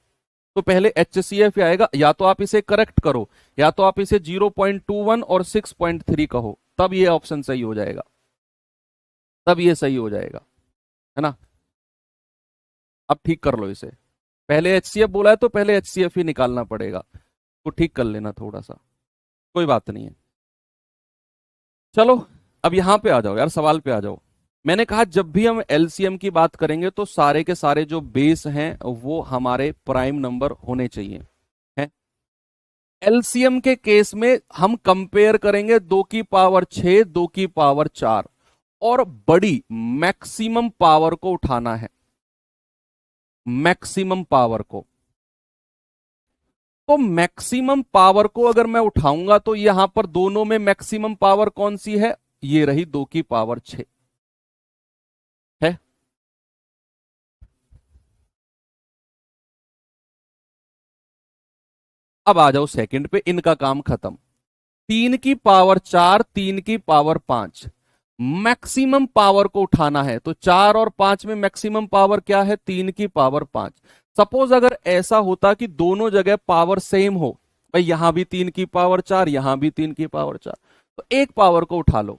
[SPEAKER 1] तो पहले एचसीएफ आएगा, या तो आप इसे करेक्ट करो, या तो आप इसे 0.21 और 6.3 कहो, तब ये ऑप्शन सही हो जाएगा, तब ये सही हो जाएगा, है ना। अब ठीक कर लो इसे, पहले एचसीएफ बोला है तो पहले एचसीएफ ही निकालना पड़ेगा, तो ठीक कर लेना थोड़ा सा, कोई बात नहीं है। चलो, अब यहां पे आ जाओ यार, सवाल पे आ जाओ। मैंने कहा जब भी हम एलसीएम की बात करेंगे तो सारे के सारे जो बेस हैं वो हमारे प्राइम नंबर होने चाहिए, है। एलसीएम के केस में हम कंपेयर करेंगे 2 की पावर 6, 2 की पावर 4, और बड़ी मैक्सिमम पावर को उठाना है, मैक्सिमम पावर को। तो मैक्सिमम पावर को अगर मैं उठाऊंगा तो यहां पर दोनों में मैक्सिमम पावर कौन सी है? ये रही 2 की पावर 6 है। अब आ जाओ सेकंड पे, इनका काम खत्म। 3 की पावर 4, 3 की पावर 5, मैक्सिमम पावर को उठाना है। तो 4 और 5 में मैक्सिमम पावर क्या है? 3 की पावर 5। सपोज अगर ऐसा होता कि दोनों जगह पावर सेम हो, भाई यहां भी 3 की पावर 4, यहां भी 3 की पावर 4, तो एक पावर को उठा लो,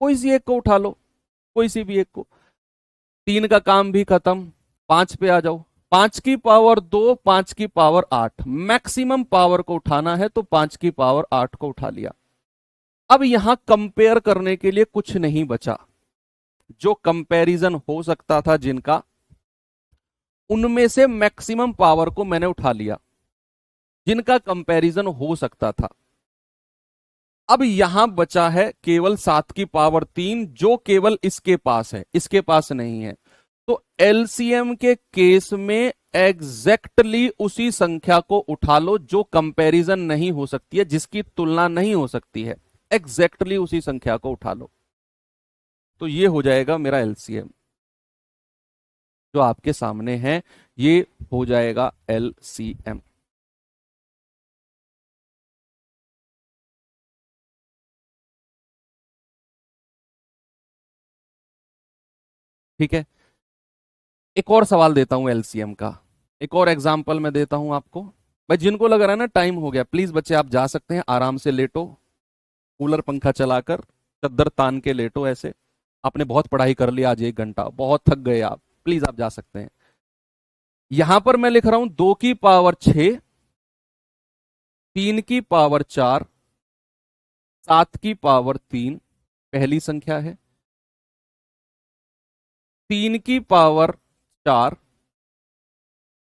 [SPEAKER 1] कोई सी एक को उठा लो, कोई सी भी एक को। 3 का काम भी खत्म। 5 पे आ जाओ, 5 की पावर 2, 5 की पावर 8, मैक्सिमम पावर को उठाना है तो 5 की पावर 8 को उठा लिया। अब यहां कंपेयर करने के लिए कुछ नहीं बचा, जो कंपैरिजन हो सकता था जिनका, उनमें से मैक्सिमम पावर को मैंने उठा लिया, जिनका कंपैरिजन हो सकता था। अब यहां बचा है केवल 7 की पावर 3, जो केवल इसके पास है, इसके पास नहीं है। तो एलसीएम के केस में एग्जैक्टली उसी संख्या को उठा लो जो कंपैरिजन नहीं हो सकती है, जिसकी तुलना नहीं हो सकती है, एग्जैक्टली उसी संख्या को उठा लो। तो ये हो जाएगा मेरा एलसीएम, जो आपके सामने है, ये हो जाएगा एलसीएम। ठीक है, एक और सवाल देता हूं एलसीएम का, एक और एग्जाम्पल मैं देता हूं आपको। भाई जिनको लग रहा है ना टाइम हो गया, प्लीज बच्चे आप जा सकते हैं, आराम से लेटो, कूलर पंखा चलाकर चद्दर तान के लेटो ऐसे। आपने बहुत पढ़ाई कर लिया आज 1 घंटा, बहुत थक गए आप, प्लीज आप जा सकते हैं। यहां पर मैं लिख रहा हूं 2 की पावर 6, 3 की पावर 4, 7 की पावर 3, पहली संख्या है। 3 की पावर 4,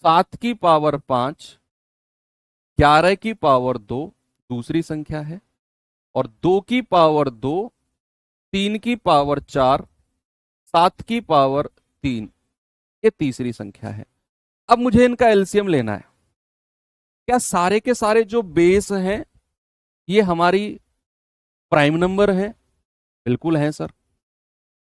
[SPEAKER 1] 7 की पावर 5, 11 की पावर 2 दूसरी संख्या है, और 2 की पावर 2, 3 की पावर 4, 7 की पावर 3, ये तीसरी संख्या है। अब मुझे इनका एलसीएम लेना है। क्या सारे के सारे जो बेस हैं ये हमारी प्राइम नंबर है? बिल्कुल है सर।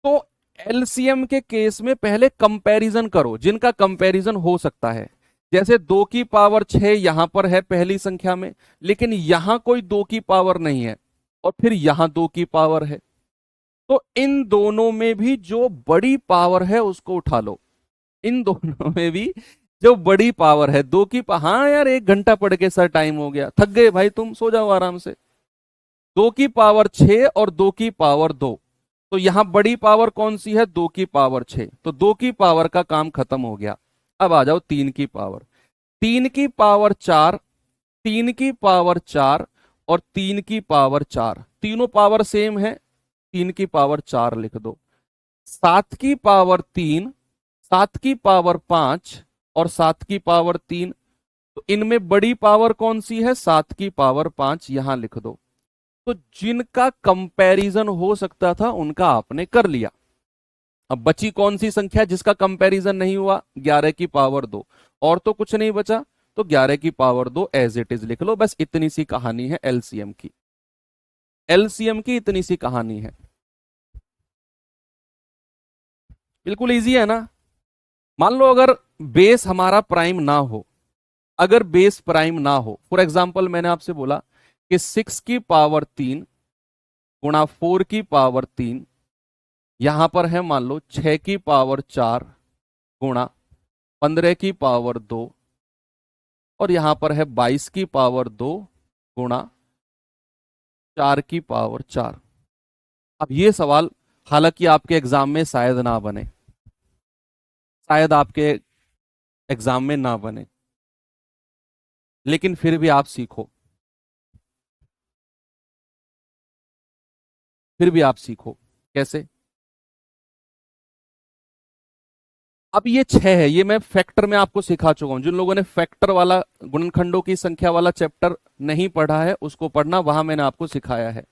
[SPEAKER 1] तो एलसीएम के केस में पहले कंपैरिजन करो, जिनका कंपैरिजन हो सकता है। जैसे 2 की पावर 6 यहां पर है पहली संख्या में, लेकिन यहां कोई 2 की पावर नहीं है, और फिर यहां 2 की पावर है। तो इन दोनों में भी जो बड़ी पावर है उसको उठा लो। इन दोनों में भी जो बड़ी पावर है, 2 की हाँ यार, 1 घंटा पढ़ के सर टाइम हो गया, थक गए भाई, तुम सो जाओ आराम से। 2 की पावर 6 और 2 की पावर 2, तो यहां बड़ी पावर कौन सी है? 2 की पावर 6, तो 2 की पावर का काम खत्म हो गया। अब आ जाओ 3 की पावर। 3 की पावर 4, 3 की पावर 4 और 3 की पावर 4, तीनों पावर सेम है, 3 की पावर 4 लिख दो। 7 की पावर 3, 7 की पावर 5 और 7 की पावर 3, तो इनमें बड़ी पावर कौन सी है? 7 की पावर 5, यहां लिख दो। तो जिनका कंपैरिजन हो सकता था उनका आपने कर लिया। अब बची कौन सी संख्या जिसका कंपैरिजन नहीं हुआ? 11 की पावर 2, और तो कुछ नहीं बचा, तो 11 की पावर 2 एज इट इज लिख लो। बस इतनी सी कहानी है एलसीएम की। एलसीएम की इतनी सी कहानी है, बिल्कुल इजी है ना। मान लो अगर बेस हमारा प्राइम ना हो, अगर बेस प्राइम ना हो, फॉर एग्जाम्पल मैंने आपसे बोला कि 6 की पावर 3 गुणा 4 की पावर 3, यहां पर है मान लो 6 की पावर 4 गुणा 15 की पावर 2, और यहां पर है 22 की पावर 2 गुणा 4 की पावर 4। अब ये सवाल हालांकि आपके एग्जाम में शायद ना बने, शायद आपके एग्जाम में ना बने, लेकिन फिर भी आप सीखो, फिर भी आप सीखो। कैसे? अब ये 6 है, ये मैं फैक्टर में आपको सिखा चुका हूं। जिन लोगों ने फैक्टर वाला, गुणनखंडों की संख्या वाला चैप्टर नहीं पढ़ा है उसको पढ़ना, वहां मैंने आपको सिखाया है।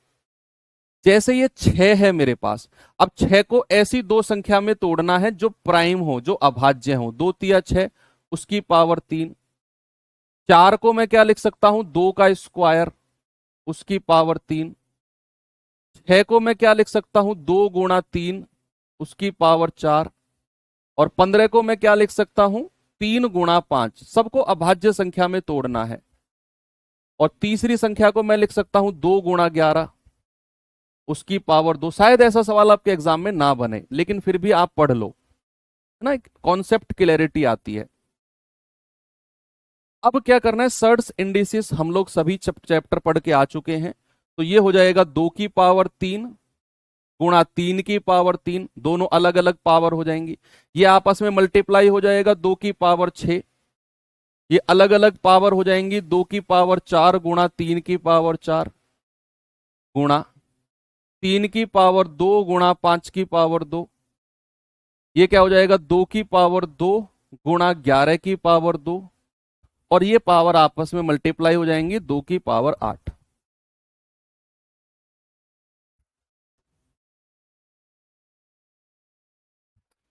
[SPEAKER 1] जैसे ये 6 है मेरे पास, अब 6 को ऐसी दो संख्या में तोड़ना है जो प्राइम हो, जो अभाज्य हो। 2 तिया 6, उसकी पावर 3। 4 को मैं क्या लिख सकता हूं? 2 का स्क्वायर, उसकी पावर 3। 6 को मैं क्या लिख सकता हूं? 2 गुणा 3, उसकी पावर 4। और 15 को मैं क्या लिख सकता हूं? 3 गुणा 5। सबको अभाज्य संख्या में तोड़ना है। और तीसरी संख्या को मैं लिख सकता हूं 2 गुणा 11, उसकी पावर 2। शायद ऐसा सवाल आपके एग्जाम में ना बने, लेकिन फिर भी आप पढ़ लो, है ना, कॉन्सेप्ट क्लैरिटी आती है। अब क्या करना है? सर्ट्स इंडिसेस हम लोग सभी चैप्टर पढ़ के आ चुके हैं, तो ये हो जाएगा 2 की पावर 3 गुणा 3 की पावर 3, दोनों अलग अलग पावर हो जाएंगी। ये आपस में मल्टीप्लाई हो जाएगा 2 की पावर 6, ये अलग अलग पावर हो जाएंगी 2 की पावर 4 गुणा 3 की पावर 4 गुणा 3 की पावर 2 गुणा 5 की पावर 2। ये क्या हो जाएगा? 2 की पावर 2 गुणा 11 की पावर 2, और ये पावर आपस में मल्टीप्लाई हो जाएंगी 2 की पावर 8।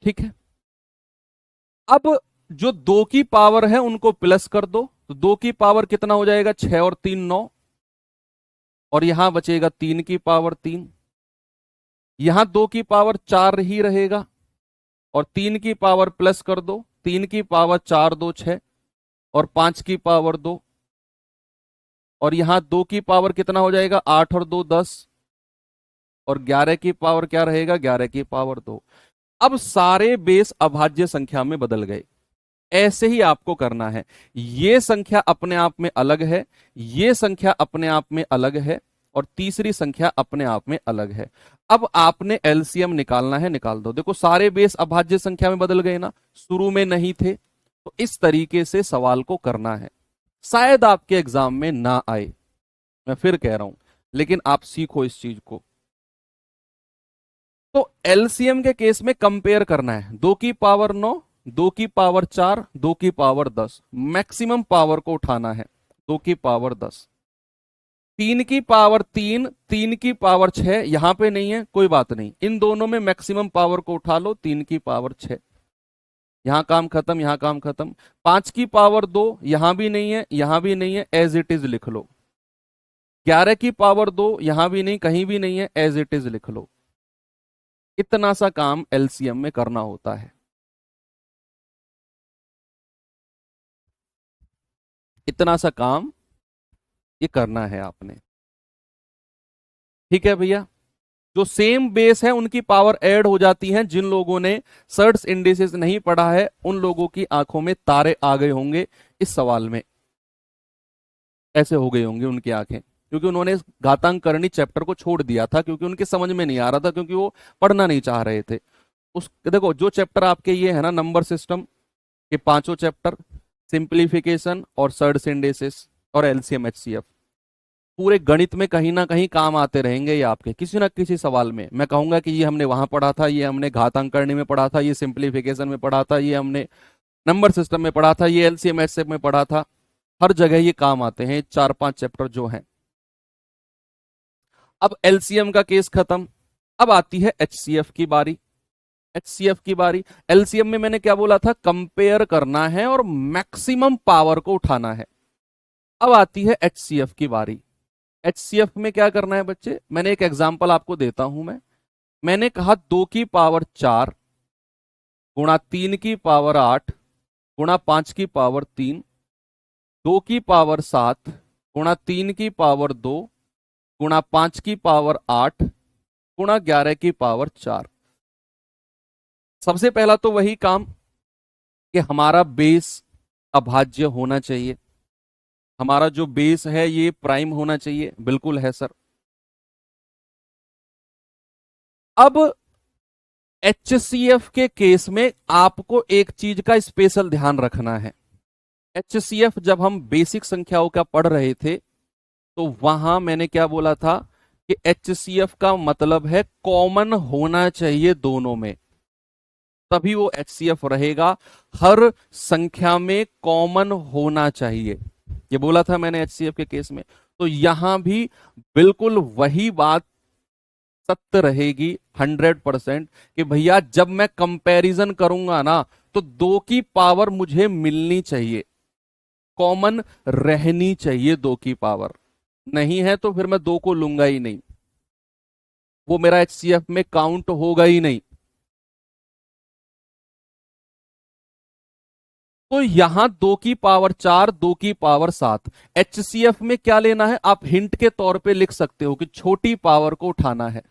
[SPEAKER 1] ठीक है। अब जो 2 की पावर है उनको प्लस कर दो, तो 2 की पावर कितना हो जाएगा? 6 और 3 9, और यहां बचेगा 3 की पावर 3। यहां 2 की पावर 4 ही रहेगा, और 3 की पावर प्लस कर दो, 3 की पावर 4 2 6, और 5 की पावर 2, और यहां 2 की पावर कितना हो जाएगा? 8 और 2 10, और 11 की पावर क्या रहेगा? 11 की पावर 2। अब सारे बेस अभाज्य संख्या में बदल गए। ऐसे ही आपको करना है। ये संख्या अपने आप में अलग है, ये संख्या अपने आप में अलग है, और तीसरी संख्या अपने आप में अलग है। अब आपने एलसीएम निकालना है, निकाल दो। देखो सारे बेस अभाज्य संख्या में बदल गए ना, शुरू में नहीं थे। तो इस तरीके से सवाल को करना है। शायद आपके एग्जाम में ना आए, मैं फिर कह रहा हूं, लेकिन आप सीखो इस चीज को। तो एलसीएम के केस में कंपेयर करना है। 2 की पावर 9 2 की पावर 4, 2 की पावर 10, मैक्सिमम पावर को उठाना है 2 की पावर 10। 3 की पावर 3, 3 की पावर 6 यहां पे नहीं है, कोई बात नहीं, इन दोनों में मैक्सिमम पावर को उठा लो 3 की पावर 6। यहां काम खत्म, यहां काम खत्म। 5 की पावर 2 यहां भी नहीं है, यहां भी नहीं है, एज इट इज लिख लो। 11 की पावर 2 यहां भी नहीं, कहीं भी नहीं है, एज इट इज लिख लो। इतना सा काम एलसीएम में करना होता है, इतना सा काम ये करना है आपने। ठीक है भैया, जो सेम बेस है उनकी पावर ऐड हो जाती है। जिन लोगों ने सर्ट्स इंडिसेस नहीं पढ़ा है उन लोगों की आंखों में तारे आ गए होंगे इस सवाल में, ऐसे हो गई होंगी उनकी आंखें, क्योंकि उन्होंने घातांक करणी चैप्टर को छोड़ दिया था, क्योंकि उनके समझ में नहीं आ रहा था, क्योंकि वो पढ़ना नहीं चाह रहे थे। उस देखो जो चैप्टर आपके ये है ना, नंबर सिस्टम के पांचों चैप्टर, सिंप्लीफिकेशन और सर्ट्स इंडिसेस और एलसीएम एचसीएफ, पूरे गणित में कहीं ना कहीं काम आते रहेंगे ये आपके, किसी ना किसी सवाल में मैं कहूंगा कि ये हमने वहां पढ़ा था, ये हमने घातांक करने में पढ़ा था, ये सिंप्लीफिकेशन में पढ़ा था, ये हमने नंबर सिस्टम में पढ़ा था, ये एलसीएम एचसीएफ में पढ़ा था। हर जगह ये काम आते हैं 4-5 चैप्टर जो हैं। अब एलसीएम का केस खत्म, अब आती है एचसीएफ की बारी। एचसीएफ की बारी, एलसीएम में मैंने क्या बोला था, कंपेयर करना है और मैक्सिमम पावर को उठाना है। अब आती है एचसीएफ की बारी। एचसीएफ में क्या करना है बच्चे, मैंने एक एग्जांपल आपको देता हूं मैंने कहा 2 की पावर 4 गुणा 3 की पावर 8 गुणा 5 की पावर 3, 2 की पावर 7 गुणा 3 की पावर 2 गुणा 5 की पावर 8 गुणा 11 की पावर 4। सबसे पहला तो वही काम कि हमारा बेस अभाज्य होना चाहिए, हमारा जो बेस है ये प्राइम होना चाहिए, बिल्कुल है सर। अब एचसीएफ के केस में आपको एक चीज का स्पेशल ध्यान रखना है। एचसीएफ जब हम बेसिक संख्याओं का पढ़ रहे थे तो वहां मैंने क्या बोला था कि एचसीएफ का मतलब है कॉमन होना चाहिए दोनों में, तभी वो एचसीएफ रहेगा। हर संख्या में कॉमन होना चाहिए, ये बोला था मैंने एचसीएफ के केस में। तो यहां भी बिल्कुल वही बात सत्य रहेगी 100% कि भैया जब मैं कंपैरिजन करूंगा ना तो 2 की पावर मुझे मिलनी चाहिए, कॉमन रहनी चाहिए 2 की पावर, नहीं है तो फिर मैं 2 को लूंगा ही नहीं, वो मेरा एचसीएफ में काउंट होगा ही नहीं। तो यहां 2 की पावर 4, 2 की पावर 7, एचसीएफ में क्या लेना है आप हिंट के तौर पे लिख सकते हो कि छोटी पावर को उठाना है,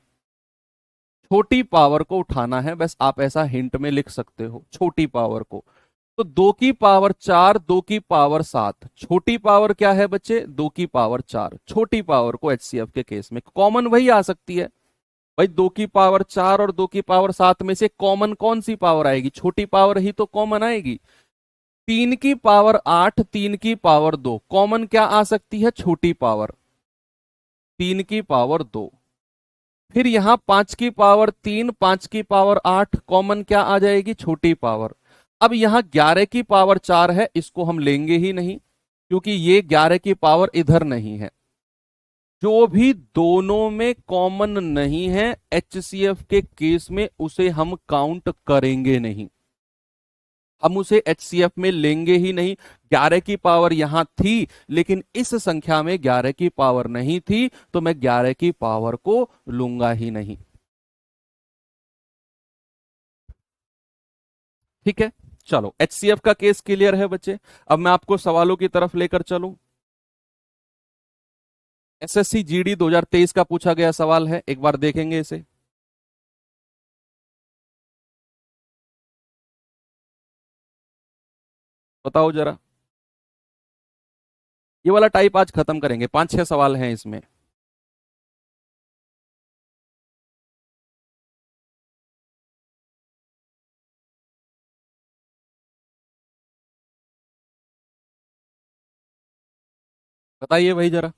[SPEAKER 1] छोटी पावर को उठाना है, बस आप ऐसा हिंट में लिख सकते हो छोटी पावर को। तो 2 की पावर 4, 2 की पावर 7, छोटी पावर क्या है बच्चे, 2 की पावर 4, छोटी पावर को एचसीएफ के केस में कॉमन वही आ सकती है। भाई 2 की पावर 4 और 2 की पावर 7 में से कॉमन कौन सी पावर आएगी, छोटी पावर ही तो कॉमन आएगी। 3 की पावर 8, 3 की पावर 2, कॉमन क्या आ सकती है, छोटी पावर, 3 की पावर 2। फिर यहां 5 की पावर 3, 5 की पावर 8, कॉमन क्या आ जाएगी, छोटी पावर। अब यहां 11 की पावर 4 है, इसको हम लेंगे ही नहीं क्योंकि ये 11 की पावर इधर नहीं है। जो भी दोनों में कॉमन नहीं है एचसीएफ के केस में उसे हम काउंट करेंगे नहीं, हम उसे एचसीएफ में लेंगे ही नहीं। 11 की पावर यहां थी लेकिन इस संख्या में 11 की पावर नहीं थी, तो मैं 11 की पावर को लूंगा ही नहीं। ठीक है, चलो एचसीएफ का केस क्लियर है बच्चे। अब मैं आपको सवालों की तरफ लेकर चलूं। एसएससी जीडी 2023 का पूछा गया सवाल है, एक बार देखेंगे इसे। बताओ जरा, ये वाला टाइप आज खत्म करेंगे, 5-6 सवाल हैं इसमें। बताइए भाई जरा।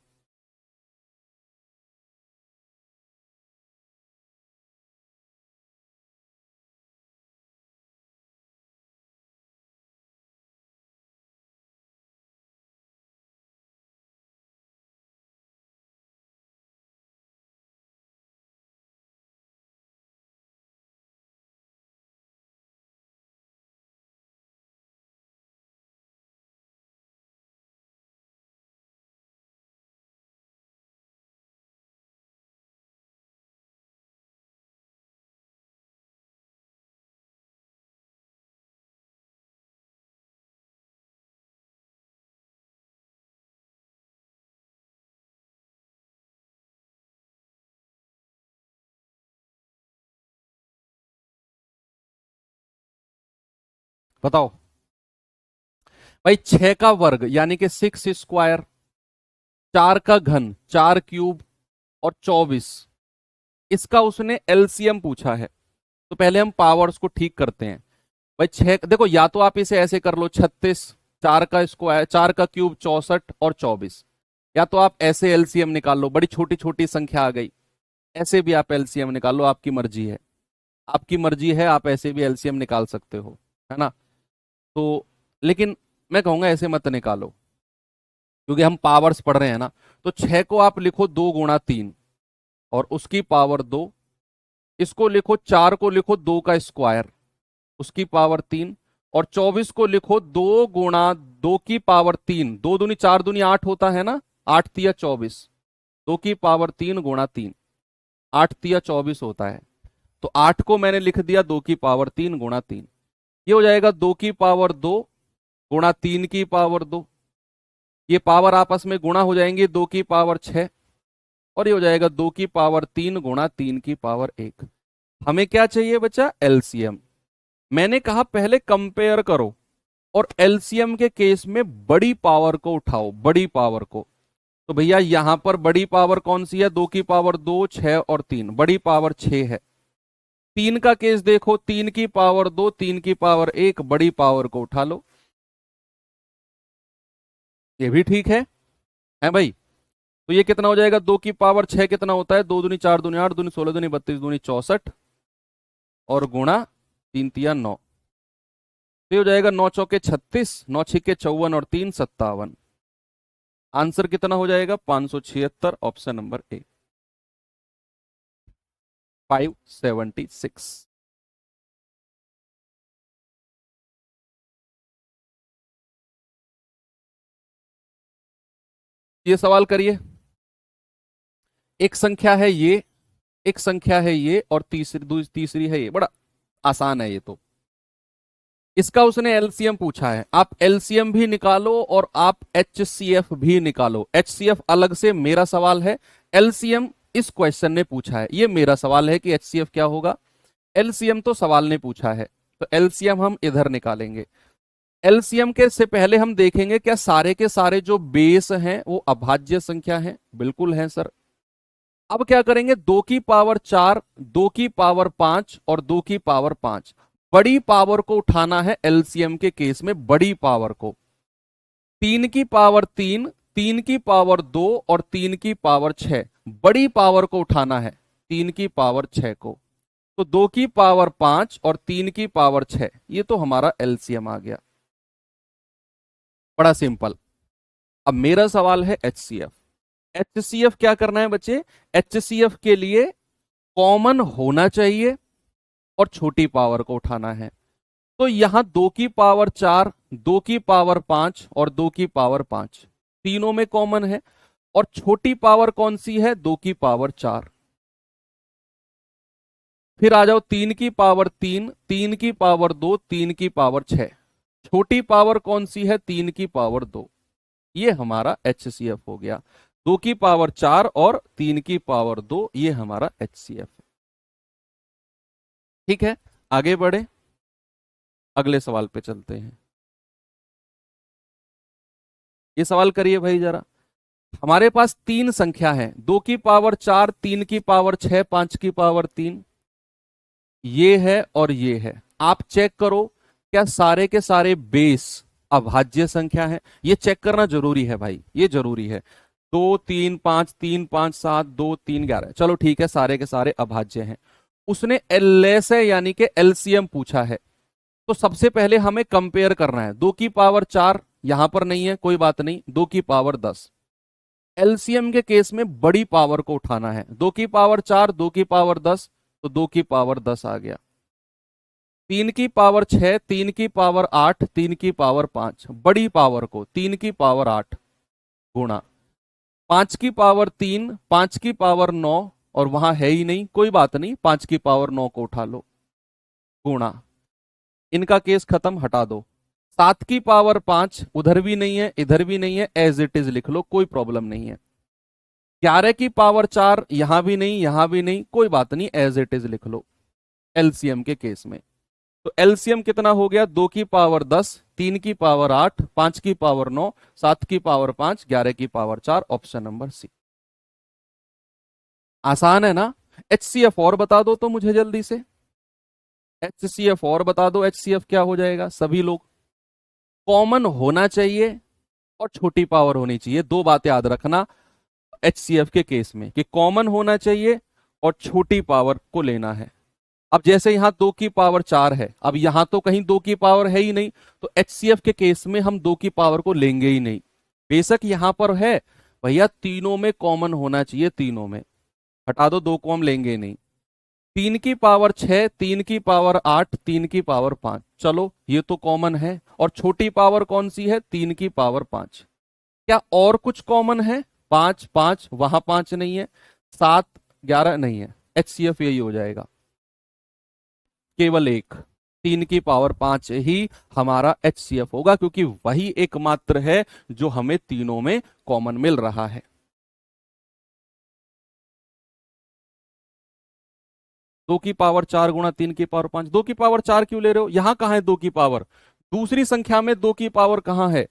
[SPEAKER 1] बताओ भाई, 6 का वर्ग यानी कि 6 स्क्वायर, 4 का घन 4 क्यूब और 24, इसका उसने एलसीएम पूछा है। तो पहले हम पावर्स को ठीक करते हैं भाई। 6 देखो, या तो आप इसे ऐसे कर लो 36, 4 का स्क्वायर 4 का क्यूब 64 और 24, या तो आप ऐसे एलसीएम निकाल लो, बड़ी छोटी छोटी संख्या आ गई, ऐसे भी आप एलसीएम निकाल लो, आपकी मर्जी है। आपकी मर्जी है, आप ऐसे भी एलसीएम निकाल सकते हो, है ना। तो लेकिन मैं कहूंगा ऐसे मत निकालो, क्योंकि हम पावर्स पढ़ रहे हैं ना। तो 6 को आप लिखो 2 गुणा 3 और उसकी पावर 2, इसको लिखो 4 को लिखो 2 का स्क्वायर उसकी पावर 3, और 24 को लिखो 2 गुणा 2 की पावर 3, 2 दूनी 4 दूनी 8 होता है ना, 8 तिया 24, 2 की पावर 3 गुणा 3, 8 तिया 24 होता है। तो 8 को मैंने लिख दिया 2 की पावर 3 गुणा 3, ये हो जाएगा 2 की पावर 2 गुणा 3 की पावर 2, ये पावर आपस में गुणा हो जाएंगे 2 की पावर 6, और ये हो जाएगा 2 की पावर 3 गुणा 3 की पावर 1। हमें क्या चाहिए बच्चा? एलसीएम। मैंने कहा पहले कंपेयर करो, और एलसीएम के केस में बड़ी पावर को उठाओ, बड़ी पावर को। तो भैया यहां पर बड़ी पावर कौन सी है? 2 की पावर 2, 6 और 3, बड़ी पावर 6 है। 3 का केस देखो, 3 की पावर 2, 3 की पावर 1, बड़ी पावर को उठा लो, ये भी ठीक है भाई। तो ये कितना हो जाएगा? 2 की पावर 6 कितना होता है? 2 दूनी 4 दूनी 8 दूनी 16 दूनी 32 दूनी 64, और गुणा 3 तिया 9, तो हो जाएगा 9 चौके 36, 9 छिक्के 54 और 3 57। आंसर कितना हो जाएगा? 576, ऑप्शन नंबर ए, 576। ये सवाल करिए। एक संख्या है ये, एक संख्या है ये, और तीसरी है ये, बड़ा आसान है ये तो। इसका उसने एलसीएम पूछा है। आप एलसीएम भी निकालो और आप एचसीएफ भी निकालो। एचसीएफ अलग से मेरा सवाल है, एलसीएम इस क्वेश्चन ने पूछा है। ये मेरा सवाल है कि एचसीएफ क्या होगा, एलसीएम तो सवाल ने पूछा है, तो एलसीएम हम इधर निकालेंगे। एलसीएम के से पहले हम देखेंगे क्या सारे के सारे जो बेस हैं वो अभाज्य संख्या हैं? बिल्कुल है सर। अब क्या करेंगे? 2 की पावर 4, 2 की पावर 5 और 2 की पावर 5, बड़ी पावर को उठाना है एलसीएम के केस में, बड़ी पावर को। 3 की पावर 3, 3 की पावर 2 और 3 की पावर 6, बड़ी पावर को उठाना है 3 की पावर 6 को। तो 2 की पावर 5 और 3 की पावर 6, ये तो हमारा एलसीएम आ गया। बड़ा सिंपल। अब मेरा सवाल है एचसीएफ। एचसीएफ क्या करना है बच्चे? एचसीएफ के लिए कॉमन होना चाहिए और छोटी पावर को उठाना है। तो यहां 2 की पावर 4, 2 की पावर 5 और 2 की पावर 5 तीनों में कॉमन है, और छोटी पावर कौन सी है? 2 की पावर 4। फिर आ जाओ 3 की पावर 3, 3 की पावर 2, 3 की पावर 6, छोटी पावर कौन सी है? 3 की पावर 2। ये हमारा एचसीएफ हो गया। 2 की पावर 4 और 3 की पावर 2, ये हमारा एचसीएफ है। ठीक है, आगे बढ़े, अगले सवाल पे चलते हैं। ये सवाल करिए भाई जरा। हमारे पास 3 संख्या है, 2 की पावर 4, 3 की पावर 6, 5 की पावर 3, ये है और ये है। आप चेक करो क्या सारे के सारे बेस अभाज्य संख्या है? ये चेक करना जरूरी है भाई, ये जरूरी है। 2 3 5 3 5 7, 2 3 11, चलो ठीक है, सारे के सारे अभाज्य हैं। उसने एलएस है यानी कि एलसीएम पूछा है। तो सबसे पहले हमें कंपेयर करना है। 2 की पावर 4 यहां पर नहीं है, कोई बात नहीं, 2 की पावर 10। एलसीएम के केस में बड़ी पावर को उठाना है। 2 की पावर 4, 2 की पावर 10, तो 2 की पावर 10 आ गया। 3 की पावर 6, 3 की पावर 8, 3 की पावर 5, बड़ी पावर को 3 की पावर 8 गुणा 5 की पावर 3, 5 की पावर 9, और वहां है ही नहीं, कोई बात नहीं, 5 की पावर 9 को उठा लो, गुणा, इनका केस खत्म, हटा दो। 7 की पावर 5 उधर भी नहीं है, इधर भी नहीं है, एज इट इज लिख लो, कोई प्रॉब्लम नहीं है। 11 की पावर 4 यहां भी नहीं, यहां भी नहीं, कोई बात नहीं, एज इट इज लिख लो एलसीएम के केस में। तो एलसीएम कितना हो गया, 2 की पावर 10, 3 की पावर 8, 5 की पावर 9, 7 की पावर 5, 11 की पावर 4, ऑप्शन नंबर सी। आसान है ना। एचसीएफ और बता दो तो मुझे जल्दी से, एचसीएफ और बता दो, एचसीएफ क्या हो जाएगा सभी लोग। कॉमन होना चाहिए और छोटी पावर होनी चाहिए, दो बातें याद रखना एचसीएफ के केस में, कि कॉमन होना चाहिए और छोटी पावर को लेना है। अब जैसे यहां 2 की पावर 4 है, अब यहां तो कहीं 2 की पावर है ही नहीं, तो एचसीएफ के केस में हम 2 की पावर को लेंगे ही नहीं। बेशक यहां पर है, भैया तीनों में कॉमन होना चाहिए, तीनों में हटा दो 2 को हम लेंगे ही नहीं। 3 की पावर 6, 3 की पावर 8, 3 की पावर 5, चलो ये तो कॉमन है। और छोटी पावर कौन सी है, 3 की पावर 5। क्या और कुछ कॉमन है, 5 5 वहां 5 नहीं है, 7 11 नहीं है, एचसीएफ यही हो जाएगा, केवल एक 3 की पावर 5 ही हमारा एचसीएफ होगा, क्योंकि वही एकमात्र है जो हमें तीनों में कॉमन मिल रहा है। 2 की पावर 4 गुणा 3 की पावर 5, 2 की पावर 4 क्यों ले रहे हो, यहां कहां है 2 की पावर, दूसरी संख्या में 2 की पावर कहां है।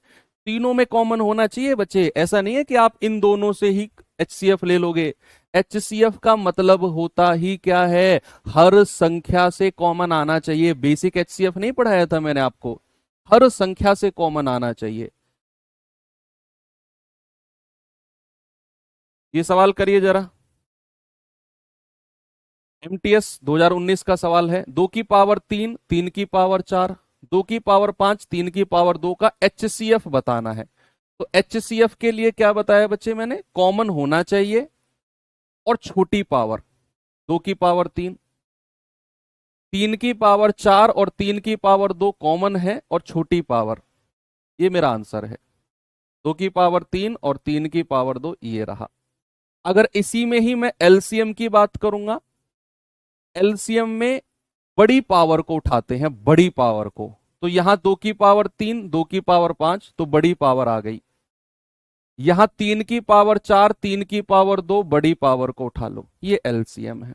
[SPEAKER 1] तीनों में कॉमन होना चाहिए बच्चे, ऐसा नहीं है कि आप इन दोनों से ही एचसीएफ ले लोगे। एचसीएफ का मतलब होता ही क्या है, हर संख्या से कॉमन आना चाहिए। बेसिक एचसीएफ नहीं पढ़ाया था मैंने आपको, हर संख्या से कॉमन आना चाहिए। ये सवाल करिए जरा, एमटीएस 2019 का सवाल है। 2 की पावर 3, 3 की पावर 4, 2 की पावर 5, 3 की पावर 2 का एचसीएफ बताना है। तो एचसीएफ के लिए क्या बताया बच्चे मैंने, कॉमन होना चाहिए और छोटी पावर, 2 की पावर 3, 3 की पावर 4 और 3 की पावर 2 कॉमन है और छोटी पावर, ये मेरा आंसर है। 2 की पावर 3 और 3 की पावर 2 ये रहा। अगर इसी में ही मैं एलसीएम की बात करूंगा, एलसीएम में बड़ी पावर को उठाते हैं, बड़ी पावर को, तो यहां 2 की पावर 3, 2 की पावर 5, तो बड़ी पावर आ गई। यहां 3 की पावर 4, 3 की पावर 2, बड़ी पावर को उठा लो, ये एलसीएम है।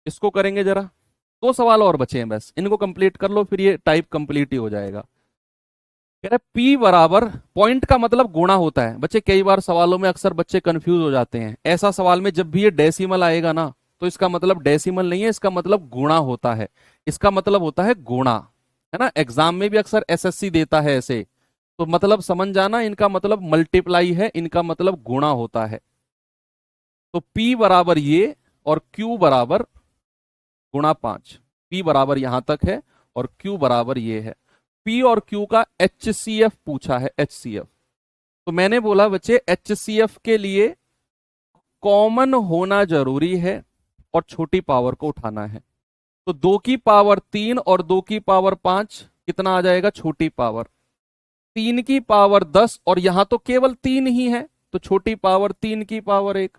[SPEAKER 1] इसको करेंगे जरा, 2 सवाल और बचे हैं बस, इनको कंप्लीट कर लो, फिर ये टाइप कंप्लीट ही हो जाएगा। कह रहे P बराबर, पॉइंट का मतलब गुणा होता है बच्चे, कई बार सवालों में अक्सर बच्चे कंफ्यूज हो जाते हैं। ऐसा सवाल में जब भी ये डेसिमल आएगा ना, तो इसका मतलब डेसिमल नहीं है, इसका मतलब गुणा होता है, इसका मतलब होता है गुणा, है ना। एग्जाम में भी अक्सर एसएससी देता है ऐसे, तो मतलब समझ जाना, इनका मतलब मल्टीप्लाई है, इनका मतलब गुणा होता है। तो P बराबर ये और Q बराबर गुणा 5, P बराबर यहां तक है और Q बराबर ये है। P और Q का HCF पूछा है, HCF। तो मैंने बोला बच्चे HCF के लिए कॉमन होना जरूरी है और छोटी पावर को उठाना है। तो 2 की पावर 3 और 2 की पावर 5 कितना आ जाएगा, छोटी पावर। 3 की पावर 10 और यहां तो केवल 3 ही है, तो छोटी पावर 3 की पावर 1।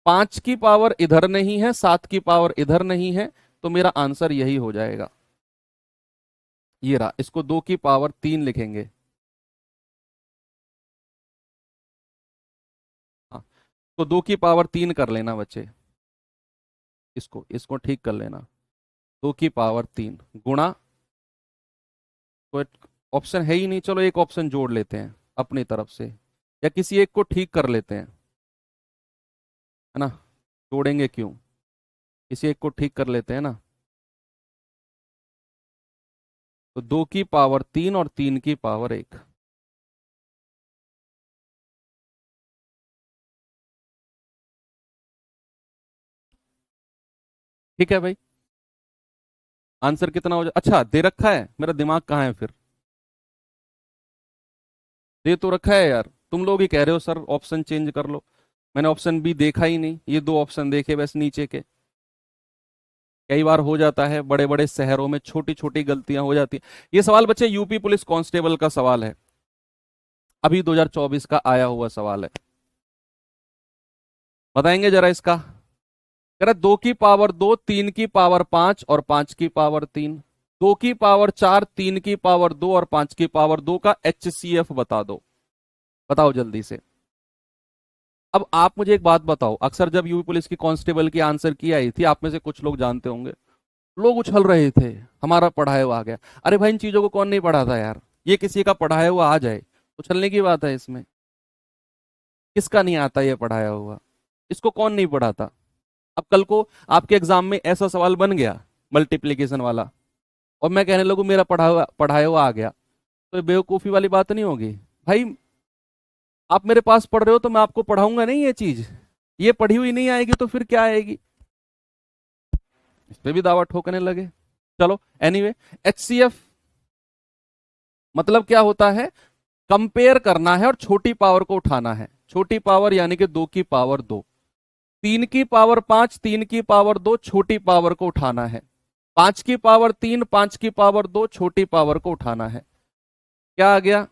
[SPEAKER 1] 5 की पावर इधर नहीं है, 7 की पावर इधर नहीं है, तो मेरा आंसर यही हो जाएगा, ये रहा। इसको 2 की पावर 3 लिखेंगे। हाँ, तो 2 की पावर 3 कर लेना बच्चे, इसको इसको ठीक कर लेना। 2 की पावर 3 गुणा, तो ऑप्शन है ही नहीं, चलो एक ऑप्शन जोड़ लेते हैं अपनी तरफ से, या किसी एक को ठीक कर लेते हैं, है ना। जोड़ेंगे क्यों, किसी एक को ठीक कर लेते हैं ना। तो 2 की पावर 3 और 3 की पावर 1, ठीक है भाई। आंसर कितना हो जाए, अच्छा दे रखा है, मेरा दिमाग कहाँ है फिर, दे तो रखा है यार, तुम लोग ही कह रहे हो सर ऑप्शन चेंज कर लो। मैंने ऑप्शन बी देखा ही नहीं, ये 2 ऑप्शन देखे बस नीचे के। कई बार हो जाता है, बड़े बड़े शहरों में छोटी छोटी गलतियां हो जाती हैं। ये सवाल बच्चे यूपी पुलिस कांस्टेबल का सवाल है, अभी 2024 का आया हुआ सवाल है, बताएंगे जरा इसका। कह रहा 2 की पावर 2, 3 की पावर 5 और 5 की पावर 3, 2 की पावर 4, 3 की पावर 2 और 5 की पावर 2 का HCF बता दो, बताओ जल्दी से। अब आप मुझे एक बात बताओ, अक्सर जब यूपी पुलिस की कांस्टेबल की आंसर की आई थी, आप में से कुछ लोग जानते होंगे, लोग उछल रहे थे, हमारा पढ़ाया हुआ आ गया। अरे भाई इन चीजों को कौन नहीं पढ़ाता यार, ये किसी का पढ़ाया हुआ आ जाए उछलने की बात है इसमें। किसका नहीं आता ये पढ़ाया हुआ, इसको कौन नहीं पढ़ाता। अब कल को आपके एग्जाम में ऐसा सवाल बन गया मल्टीप्लीकेशन वाला, और मैं कहने लगूँ मेरा पढ़ाया हुआ आ गया, तो ये बेवकूफ़ी वाली बात नहीं होगी भाई। आप मेरे पास पढ़ रहे हो तो मैं आपको पढ़ाऊंगा नहीं ये चीज, ये पढ़ी हुई नहीं आएगी तो फिर क्या आएगी, इस पे भी दावा ठोकने लगे। चलो एनीवे, HCF मतलब क्या होता है, कंपेयर करना है और छोटी पावर को उठाना है। छोटी पावर यानी कि 2 की पावर 2, 3 की पावर 5, 3 की पावर 2, छोटी पावर को उठाना है। 5 की पावर 3, 5 की पावर 2, छोटी पावर को उठाना है। क्या आ गया,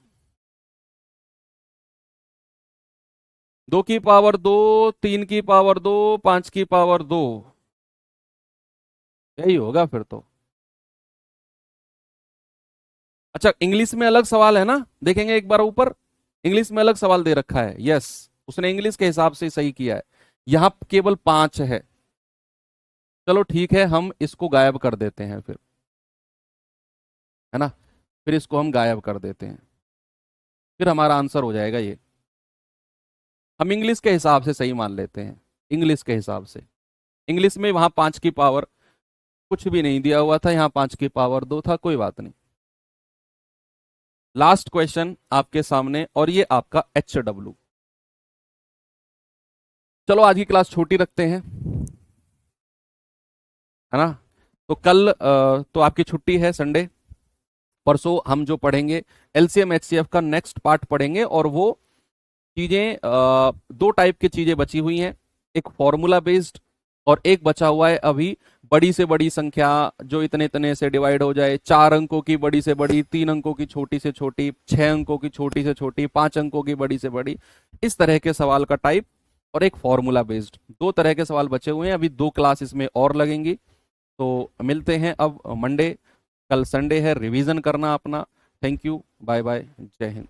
[SPEAKER 1] 2 की पावर 2, 3 की पावर 2, 5 की पावर 2, यही होगा फिर तो। अच्छा इंग्लिश में अलग सवाल है ना, देखेंगे एक बार ऊपर, इंग्लिश में अलग सवाल दे रखा है। यस, उसने इंग्लिश के हिसाब से सही किया है, यहां केवल 5 है। चलो ठीक है, हम इसको गायब कर देते हैं फिर, है ना, फिर इसको हम गायब कर देते हैं, फिर हमारा आंसर हो जाएगा ये। हम इंग्लिश के हिसाब से सही मान लेते हैं, इंग्लिश के हिसाब से। इंग्लिश में वहां 5 की पावर कुछ भी नहीं दिया हुआ था, यहाँ 5 की पावर 2 था, कोई बात नहीं। लास्ट क्वेश्चन आपके सामने, और ये आपका HW। चलो आज की क्लास छोटी रखते हैं, है ना। तो कल तो आपकी छुट्टी है संडे, परसों हम जो पढ़ेंगे LCM HCF का नेक्स्ट पार्ट पढ़ेंगे, और वो चीजें 2 टाइप की चीजें बची हुई हैं, एक फॉर्मूला बेस्ड और एक बचा हुआ है अभी बड़ी से बड़ी संख्या जो इतने इतने से डिवाइड हो जाए, 4 अंकों की बड़ी से बड़ी, 3 अंकों की छोटी से छोटी, 6 अंकों की छोटी से छोटी, 5 अंकों की बड़ी से बड़ी, इस तरह के सवाल का टाइप, और एक फॉर्मूला बेस्ड। 2 तरह के सवाल बचे हुए हैं, अभी 2 क्लास इसमें और लगेंगी। तो मिलते हैं अब मंडे, कल संडे है, रिवीजन करना अपना। थैंक यू, बाय बाय, जय हिंद।